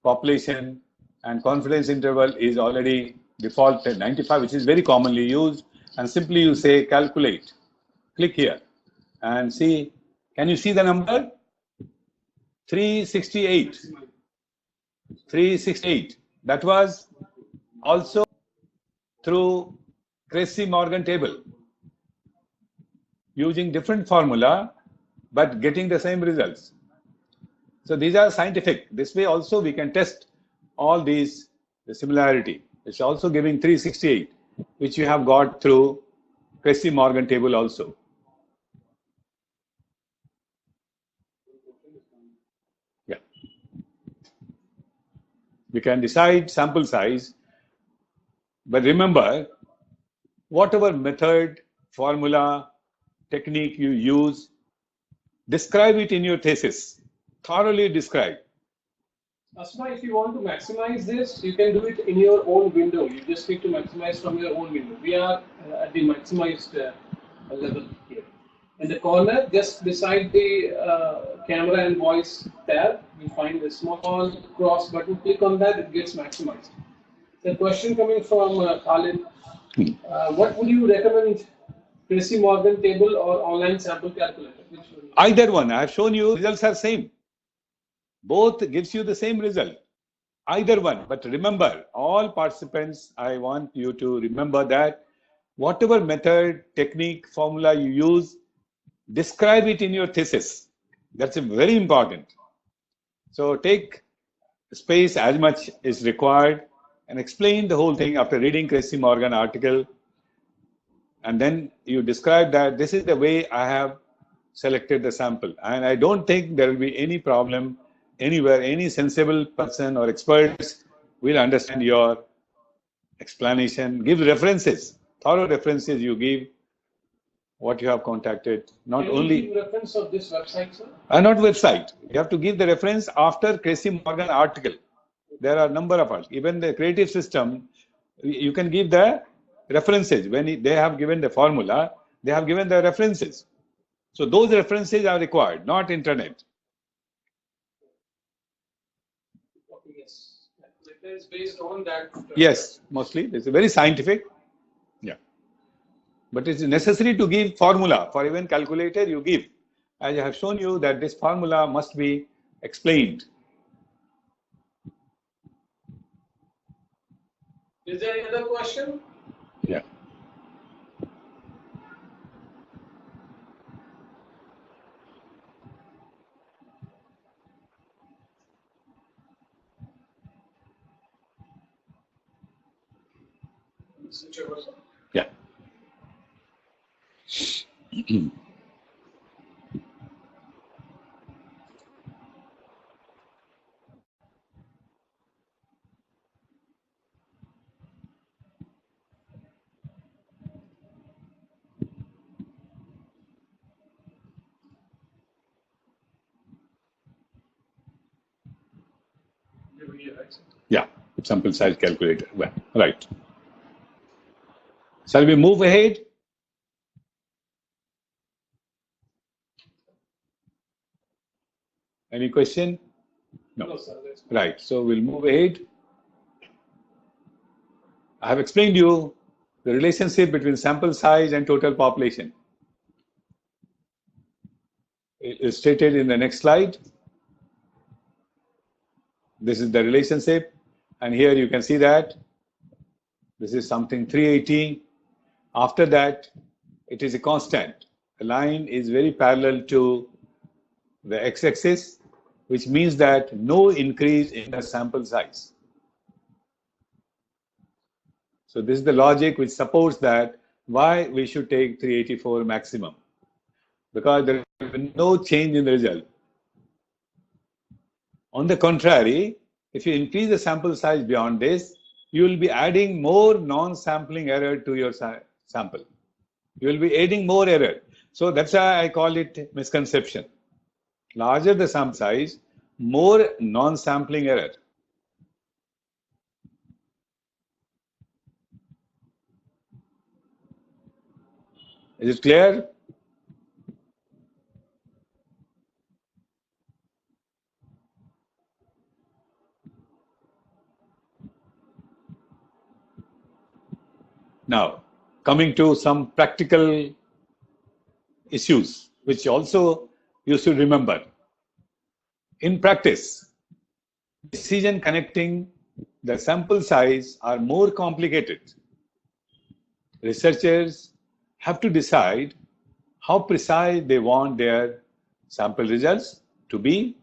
population, and confidence interval is already defaulted 95, which is very commonly used. And simply you say calculate. Click here and see. Can you see the number? 368. 368. That was also through Cressy-Morgan table, using different formula, but getting the same results. So these are scientific. This way also we can test all these, the similarity. It's also giving 368, which you have got through Cressy-Morgan table also. Yeah. We can decide sample size, but remember, whatever method, formula, technique you use, describe it in your thesis. Thoroughly describe. Asma, if you want to maximize this, you can do it in your own window. You just need to maximize from your own window. We are at the maximized level here. In the corner, just beside the camera and voice tab, you find a small cross button. Click on that, it gets maximized. The question coming from Khalid, what would you recommend, Cressy-Morgan table or online sample calculator? Which one? Either one. I have shown you, results are same. Both gives you the same result. Either one. But remember, all participants, I want you to remember that whatever method, technique, formula you use, describe it in your thesis. That's very important. So take space as much is required and explain the whole thing after reading Cressy-Morgan article. And then you describe that this is the way I have selected the sample. And I don't think there will be any problem anywhere. Any sensible person or experts will understand your explanation. Give references, thorough references you give, what you have contacted. Not Can only... you give reference of this website, sir? Not website. You have to give the reference after Tracy Morgan article. There are a number of articles. Even the creative system, you can give the references. When they have given the formula, they have given the references. So those references are required, not internet. Okay, yes. It is based on that. Yes, mostly. It's very scientific. Yeah. But it's necessary to give formula. For even calculator, you give. As I have shown you that this formula must be explained. Is there any other question? Yeah. Switch over, sir. Yeah. Yeah, sample size calculator. Well, right. Shall we move ahead? Any question? No, sir. Right. So we'll move ahead. I have explained you the relationship between sample size and total population. It is stated in the next slide. This is the relationship. And here you can see that this is something 380. After that, it is a constant. The line is very parallel to the x-axis, which means that no increase in the sample size. So this is the logic which supports that why we should take 384 maximum, because there is no change in the result. On the contrary, if you increase the sample size beyond this, you will be adding more non-sampling error to your sample. You will be adding more error. So that's why I call it misconception. Larger the sample size, more non-sampling error. Is it clear? Now, coming to some practical issues, which also you should remember. In practice, decision connecting the sample size are more complicated. Researchers have to decide how precise they want their sample results to be.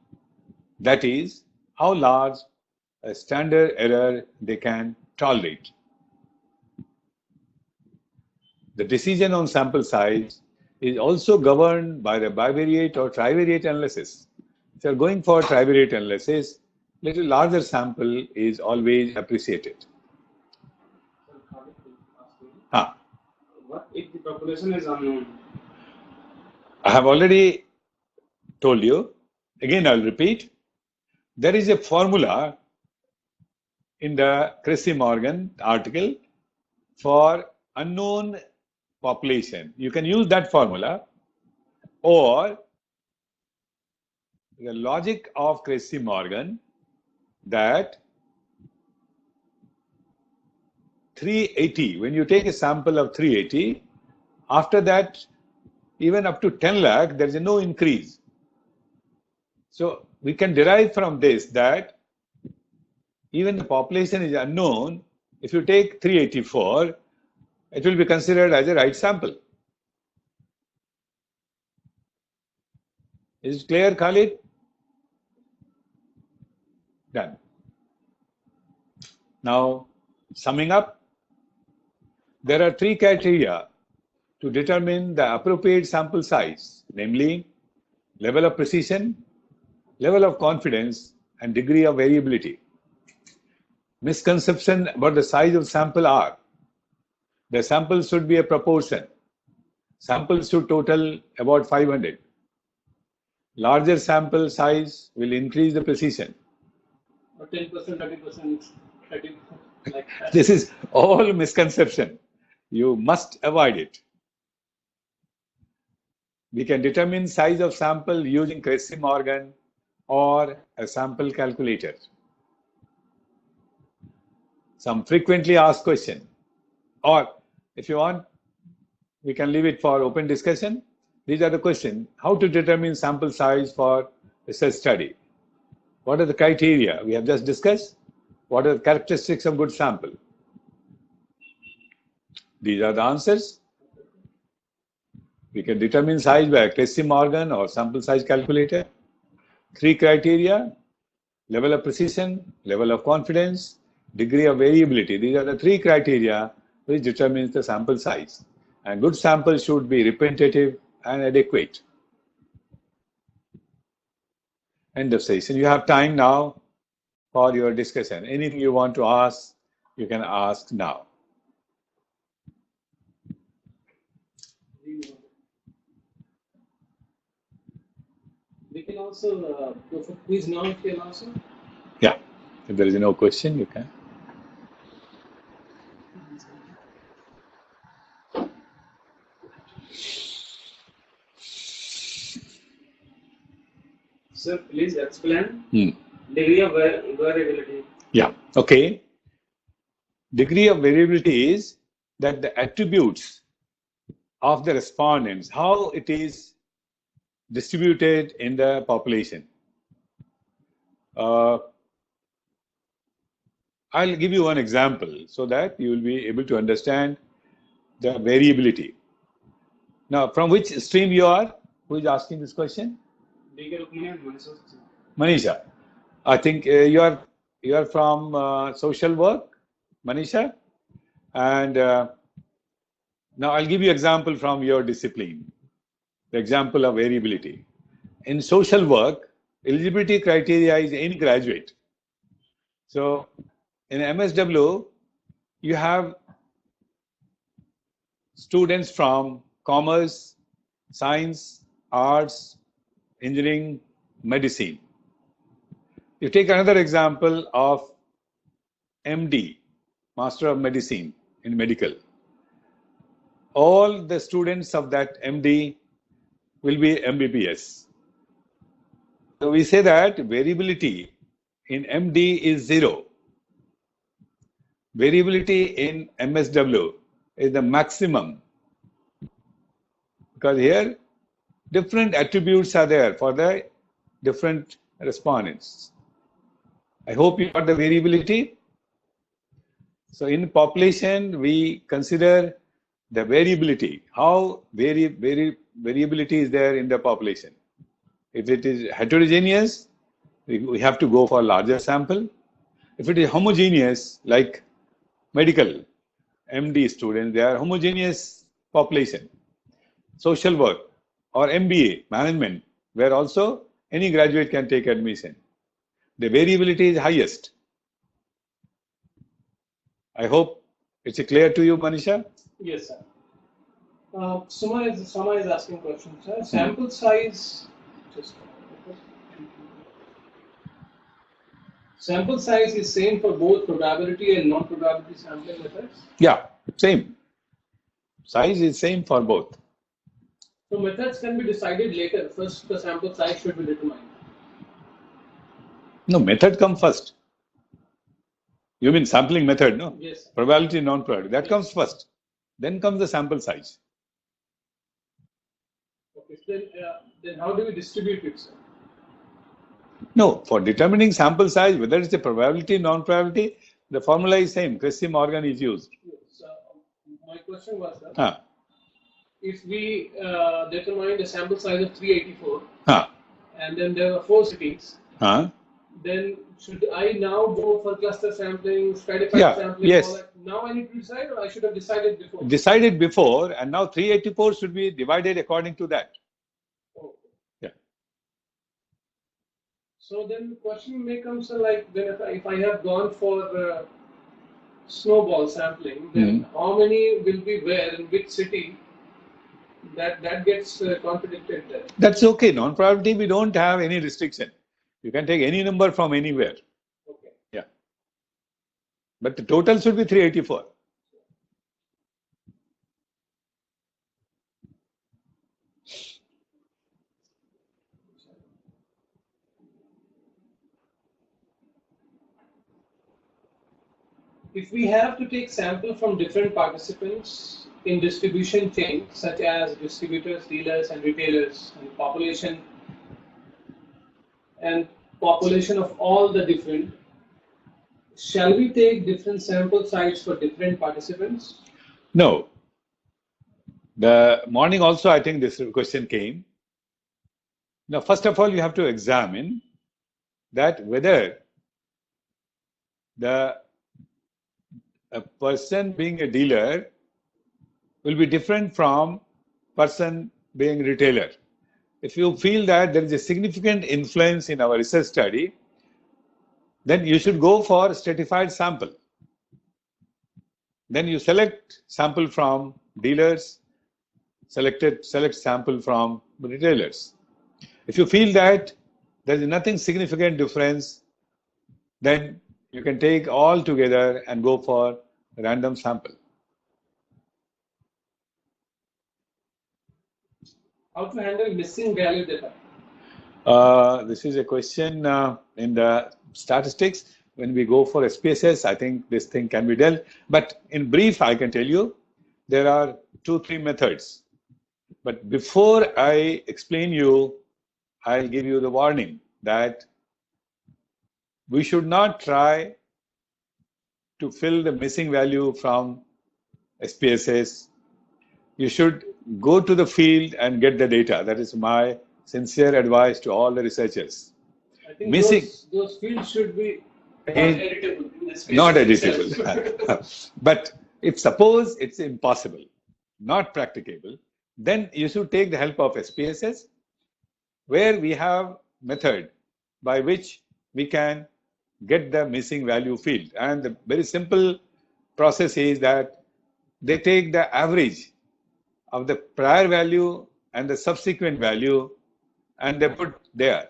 That is, how large a standard error they can tolerate. The decision on sample size is also governed by the bivariate or trivariate analysis. If you are going for trivariate analysis, little larger sample is always appreciated. What if the population is unknown? I have already told you. Again, I'll repeat. There is a formula in the Tracy Morgan article for unknown population. You can use that formula, or the logic of Tracy Morgan that 380, when you take a sample of 380, after that, even up to 10 lakh, there is no increase. So we can derive from this that even the population is unknown. If you take 384, it will be considered as a right sample. Is it clear, Khalid? Done. Now, summing up, there are three criteria to determine the appropriate sample size, namely level of precision, level of confidence, and degree of variability. misconception about the size of sample are: the sample should be a proportion. Samples should total about 500. Larger sample size will increase the precision. Or 10%, 30%, 30%, like that. This is all misconception. You must avoid it. We can determine size of sample using Cressy-Morgan or a sample calculator. Some frequently asked question, or if you want, we can leave it for open discussion. These are the questions: how to determine sample size for research study? What are the criteria we have just discussed? What are the characteristics of good sample? These are the answers. We can determine size by Cressy-Morgan or sample size calculator. 3 criteria: level of precision, level of confidence, degree of variability. These are the 3 criteria which determines the sample size. And good sample should be representative and adequate. End of session. You have time now for your discussion. Anything you want to ask, you can ask now. We can also go for quiz now if you also. Yeah. If there is no question, you can. Sir, please explain degree of variability. Yeah. Okay. Degree of variability is that the attributes of the respondents, how it is distributed in the population. I'll give you one example so that you will be able to understand the variability. Now, from which stream you are? Who is asking this question? Manisha. I think you are from social work, Manisha. And now I'll give you example from your discipline. The example of variability. In social work, eligibility criteria is any graduate. So in MSW, you have students from commerce, science, arts, engineering, medicine. You take another example of MD, Master of Medicine in medical. All the students of that MD will be MBBS. So we say that variability in MD is 0. Variability in MSW is the maximum, because here different attributes are there for the different respondents. I hope you got the variability. So in population, we consider the variability, how variability is there in the population. If it is heterogeneous, we have to go for a larger sample. If it is homogeneous, like medical, MD students, they are homogeneous population. Social work or MBA, management, where also any graduate can take admission. The variability is highest. I hope it's clear to you, Manisha? Yes, sir. Suma is asking questions, sir. Sample size, sample size is same for both probability and non-probability sampling methods? Yeah, same. Size is same for both. So methods can be decided later. First, the sample size should be determined. No, method comes first. You mean sampling method, no? Yes. Probability, non-probability. That comes first. Then comes the sample size. Okay, then how do we distribute it, sir? No, for determining sample size, whether it's a probability, non-probability, the formula is same. Cressy-Morgan is used. So my question was, sir, if we determine the sample size of 384, and then there are 4 cities, then should I now go for cluster sampling, stratified sampling? Yes. All that? Now I need to decide, or I should have decided before? Decided before, and now 384 should be divided according to that. Okay. Yeah. So then the question may come, so like, then if I have gone for snowball sampling, then how many will be where in which city? That gets contradicted there. That's okay. Non-probability, we don't have any restriction. You can take any number from anywhere. Okay. Yeah. But the total should be 384. If we have to take sample from different participants in distribution chain, such as distributors, dealers, and retailers, and population of all the different, shall we take different sample size for different participants? No. The morning also, I think this question came. Now, first of all, you have to examine that whether a person being a dealer will be different from person being a retailer. If you feel that there is a significant influence in our research study, then you should go for stratified sample. Then you select sample from dealers, select sample from retailers. If you feel that there is nothing significant difference, then you can take all together and go for random sample. How to handle missing value data? This is a question in the statistics. When we go for SPSS, I think this thing can be dealt. But in brief, I can tell you there are 2-3 methods. But before I explain you, I'll give you the warning that we should not try to fill the missing value from SPSS. You should go to the field and get the data. That is my sincere advice to all the researchers. I think those fields should be not editable. Not editable. But if suppose it's impossible, not practicable, then you should take the help of SPSS, where we have method by which we can get the missing value field. And the very simple process is that they take the average of the prior value and the subsequent value and they put there.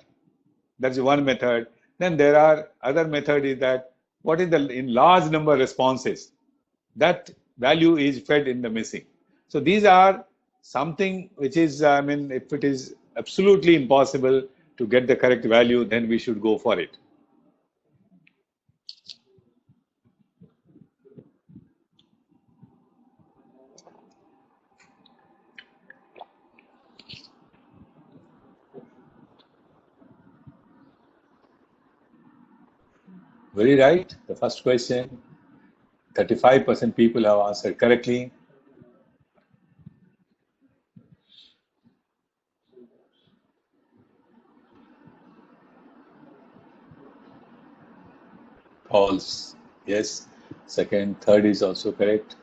That's one method. Then there are other method is that what is the in large number responses, that value is fed in the missing. So these are something which is, I mean, if it is absolutely impossible to get the correct value, then we should go for it. Very right. The first question, 35% people have answered correctly. False. Yes. Second, third is also correct.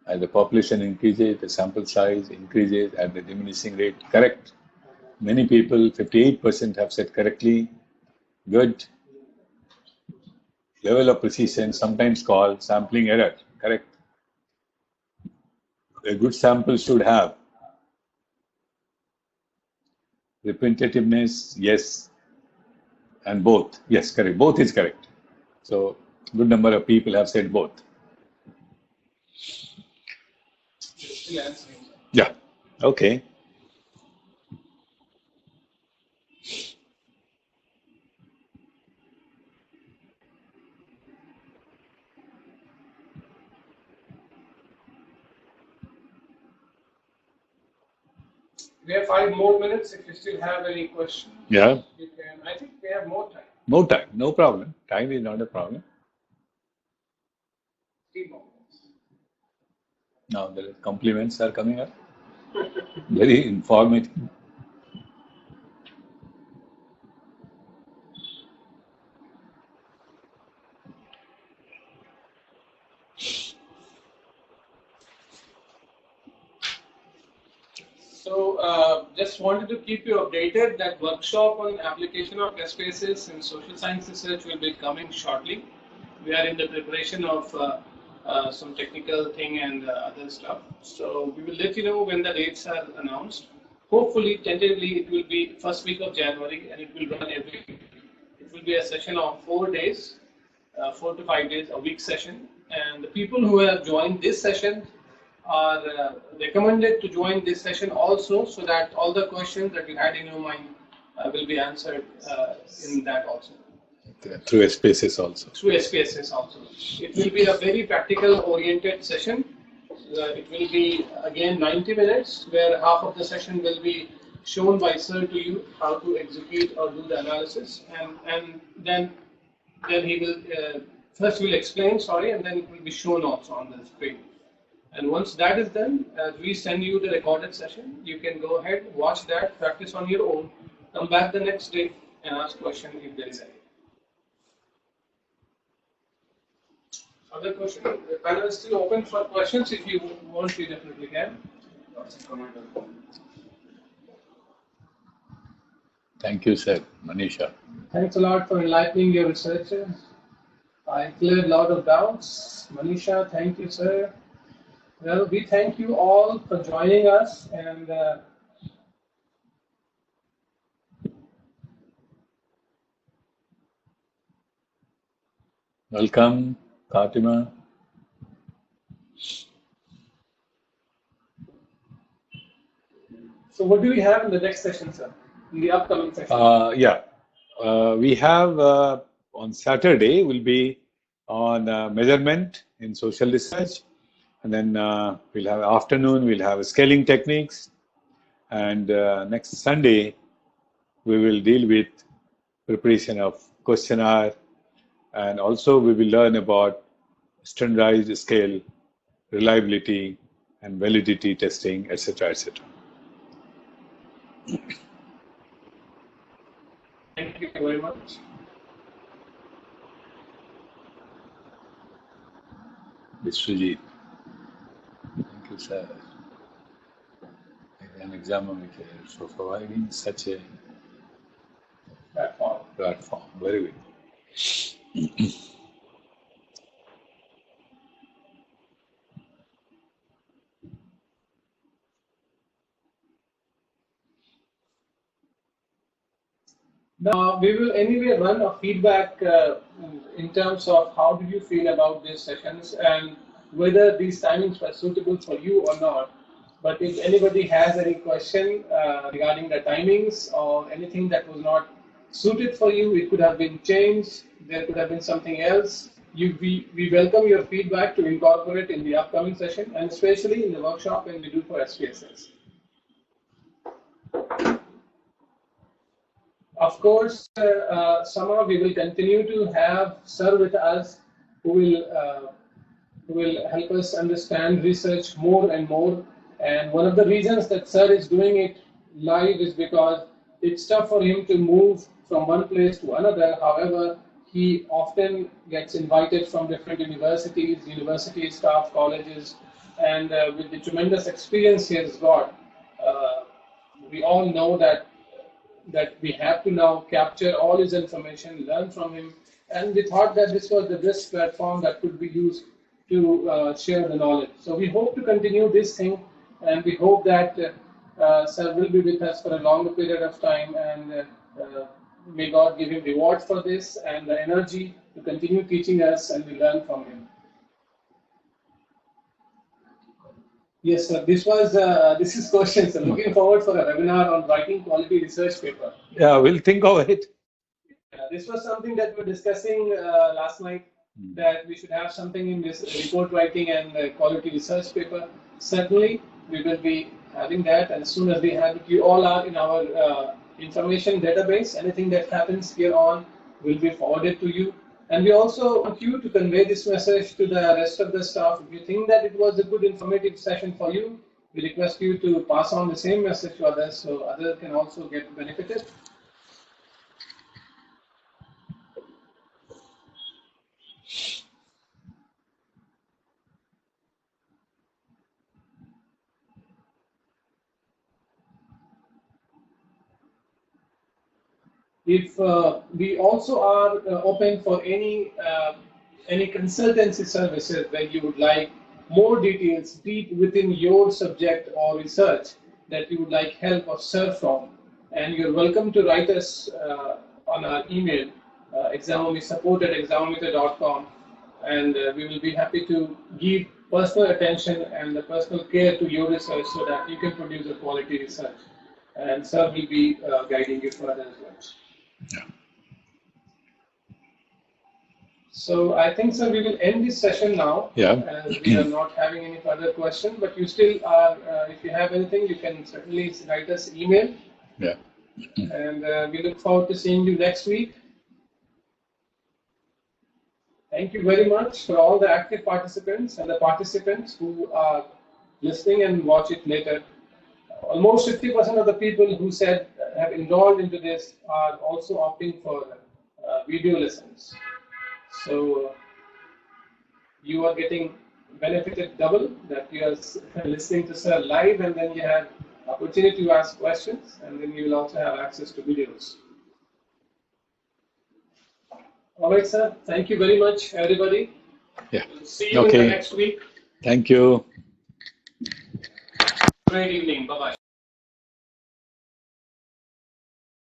As the population increases, the sample size increases at the diminishing rate. Correct. Many people, 58% have said correctly. Good. Level of precision, sometimes called sampling error. Correct. A good sample should have representativeness, yes, and both. Yes, correct. Both is correct. So, good number of people have said both. Yeah. Okay. We have 5 more minutes. If you still have any questions, Yeah. you can. I think we have more time. More time. No problem. Time is not a problem. 3 more minutes. Now the compliments are coming up. Very informative. So just wanted to keep you updated that workshop on application of SPSS in social science research will be coming shortly. We are in the preparation of some technical thing and other stuff. So we will let you know when the dates are announced. Hopefully, tentatively, it will be first week of January, and it will run every week. It will be a session of 4 days, 4 to 5 days, a week session. And the people who have joined this session are recommended to join this session also, so that all the questions that you had in your mind will be answered in that also. Okay. Through SPSS also. Through SPSS also. It will be a very practical oriented session. It will be again 90 minutes, where half of the session will be shown by sir to you how to execute or do the analysis, and then he will first will explain, and then it will be shown also on the screen. And once that is done, as we send you the recorded session, you can go ahead, watch that, practice on your own, come back the next day and ask questions if there is any. Other question? The panel is still open for questions. If you want, you definitely can. Thank you, sir. Manisha. Thanks a lot for enlightening your researchers. I cleared a lot of doubts. Manisha, thank you, sir. Well, we thank you all for joining us, and Welcome, Fatima. so what do we have in the next session, sir? In the upcoming session? We have on Saturday will be on measurement in social research, and then we'll have afternoon. We'll have scaling techniques, and next Sunday we will deal with preparation of questionnaire, and also we will learn about standardized scale, reliability, and validity testing, etc., etc. Thank you very much. Biswajit. Thank you, sir. An Examometer for providing such a platform. Very good. Now, we will anyway run a feedback in terms of how do you feel about these sessions and whether these timings were suitable for you or not. But if anybody has any question regarding the timings or anything that was not suited for you, it could have been changed, there could have been something else. We welcome your feedback to incorporate in the upcoming session, and especially in the workshop when we do for SPSS. Of course, somehow we will continue to have Sir with us, who will help us understand research more and more. And one of the reasons that Sir is doing it live is because it's tough for him to move from one place to another. However, he often gets invited from different universities, university staff, colleges, and with the tremendous experience he has got, we all know that we have to now capture all his information, learn from him, and we thought that this was the best platform that could be used to share the knowledge. So we hope to continue this thing, and we hope that Sir will be with us for a longer period of time, and may God give him reward for this and the energy to continue teaching us, and we learn from him. Yes, sir. This is questions. I'm looking forward for a webinar on writing quality research paper. Yeah, we'll think of it. This was something that we were discussing last night, that we should have something in this report writing and quality research paper. Certainly, we will be having that, and as soon as we have it, you all are in our information database. Anything that happens here on will be forwarded to you. And we also want you to convey this message to the rest of the staff. If you think that it was a good informative session for you, we request you to pass on the same message to others, so others can also get benefited. If we also are open for any consultancy services where you would like more details deep within your subject or research that you would like help or serve from, and you're welcome to write us on our email, support@examometer.com, and we will be happy to give personal attention and the personal care to your research so that you can produce a quality research. And sir will be guiding you further as well. Yeah. So I think, sir, we will end this session now. Yeah. As we are not having any further question, but you still are, if you have anything, you can certainly write us email. Yeah. And we look forward to seeing you next week. Thank you very much for all the active participants and the participants who are listening and watch it later. Almost 50% of the people who said have enrolled into this are also opting for video lessons. So you are getting benefited double, that you are listening to sir live, and then you have opportunity to ask questions, and then you will also have access to videos. All right, sir. Thank you very much, everybody. Yeah. We'll see you in the next week. Thank you. Great evening. Bye-bye.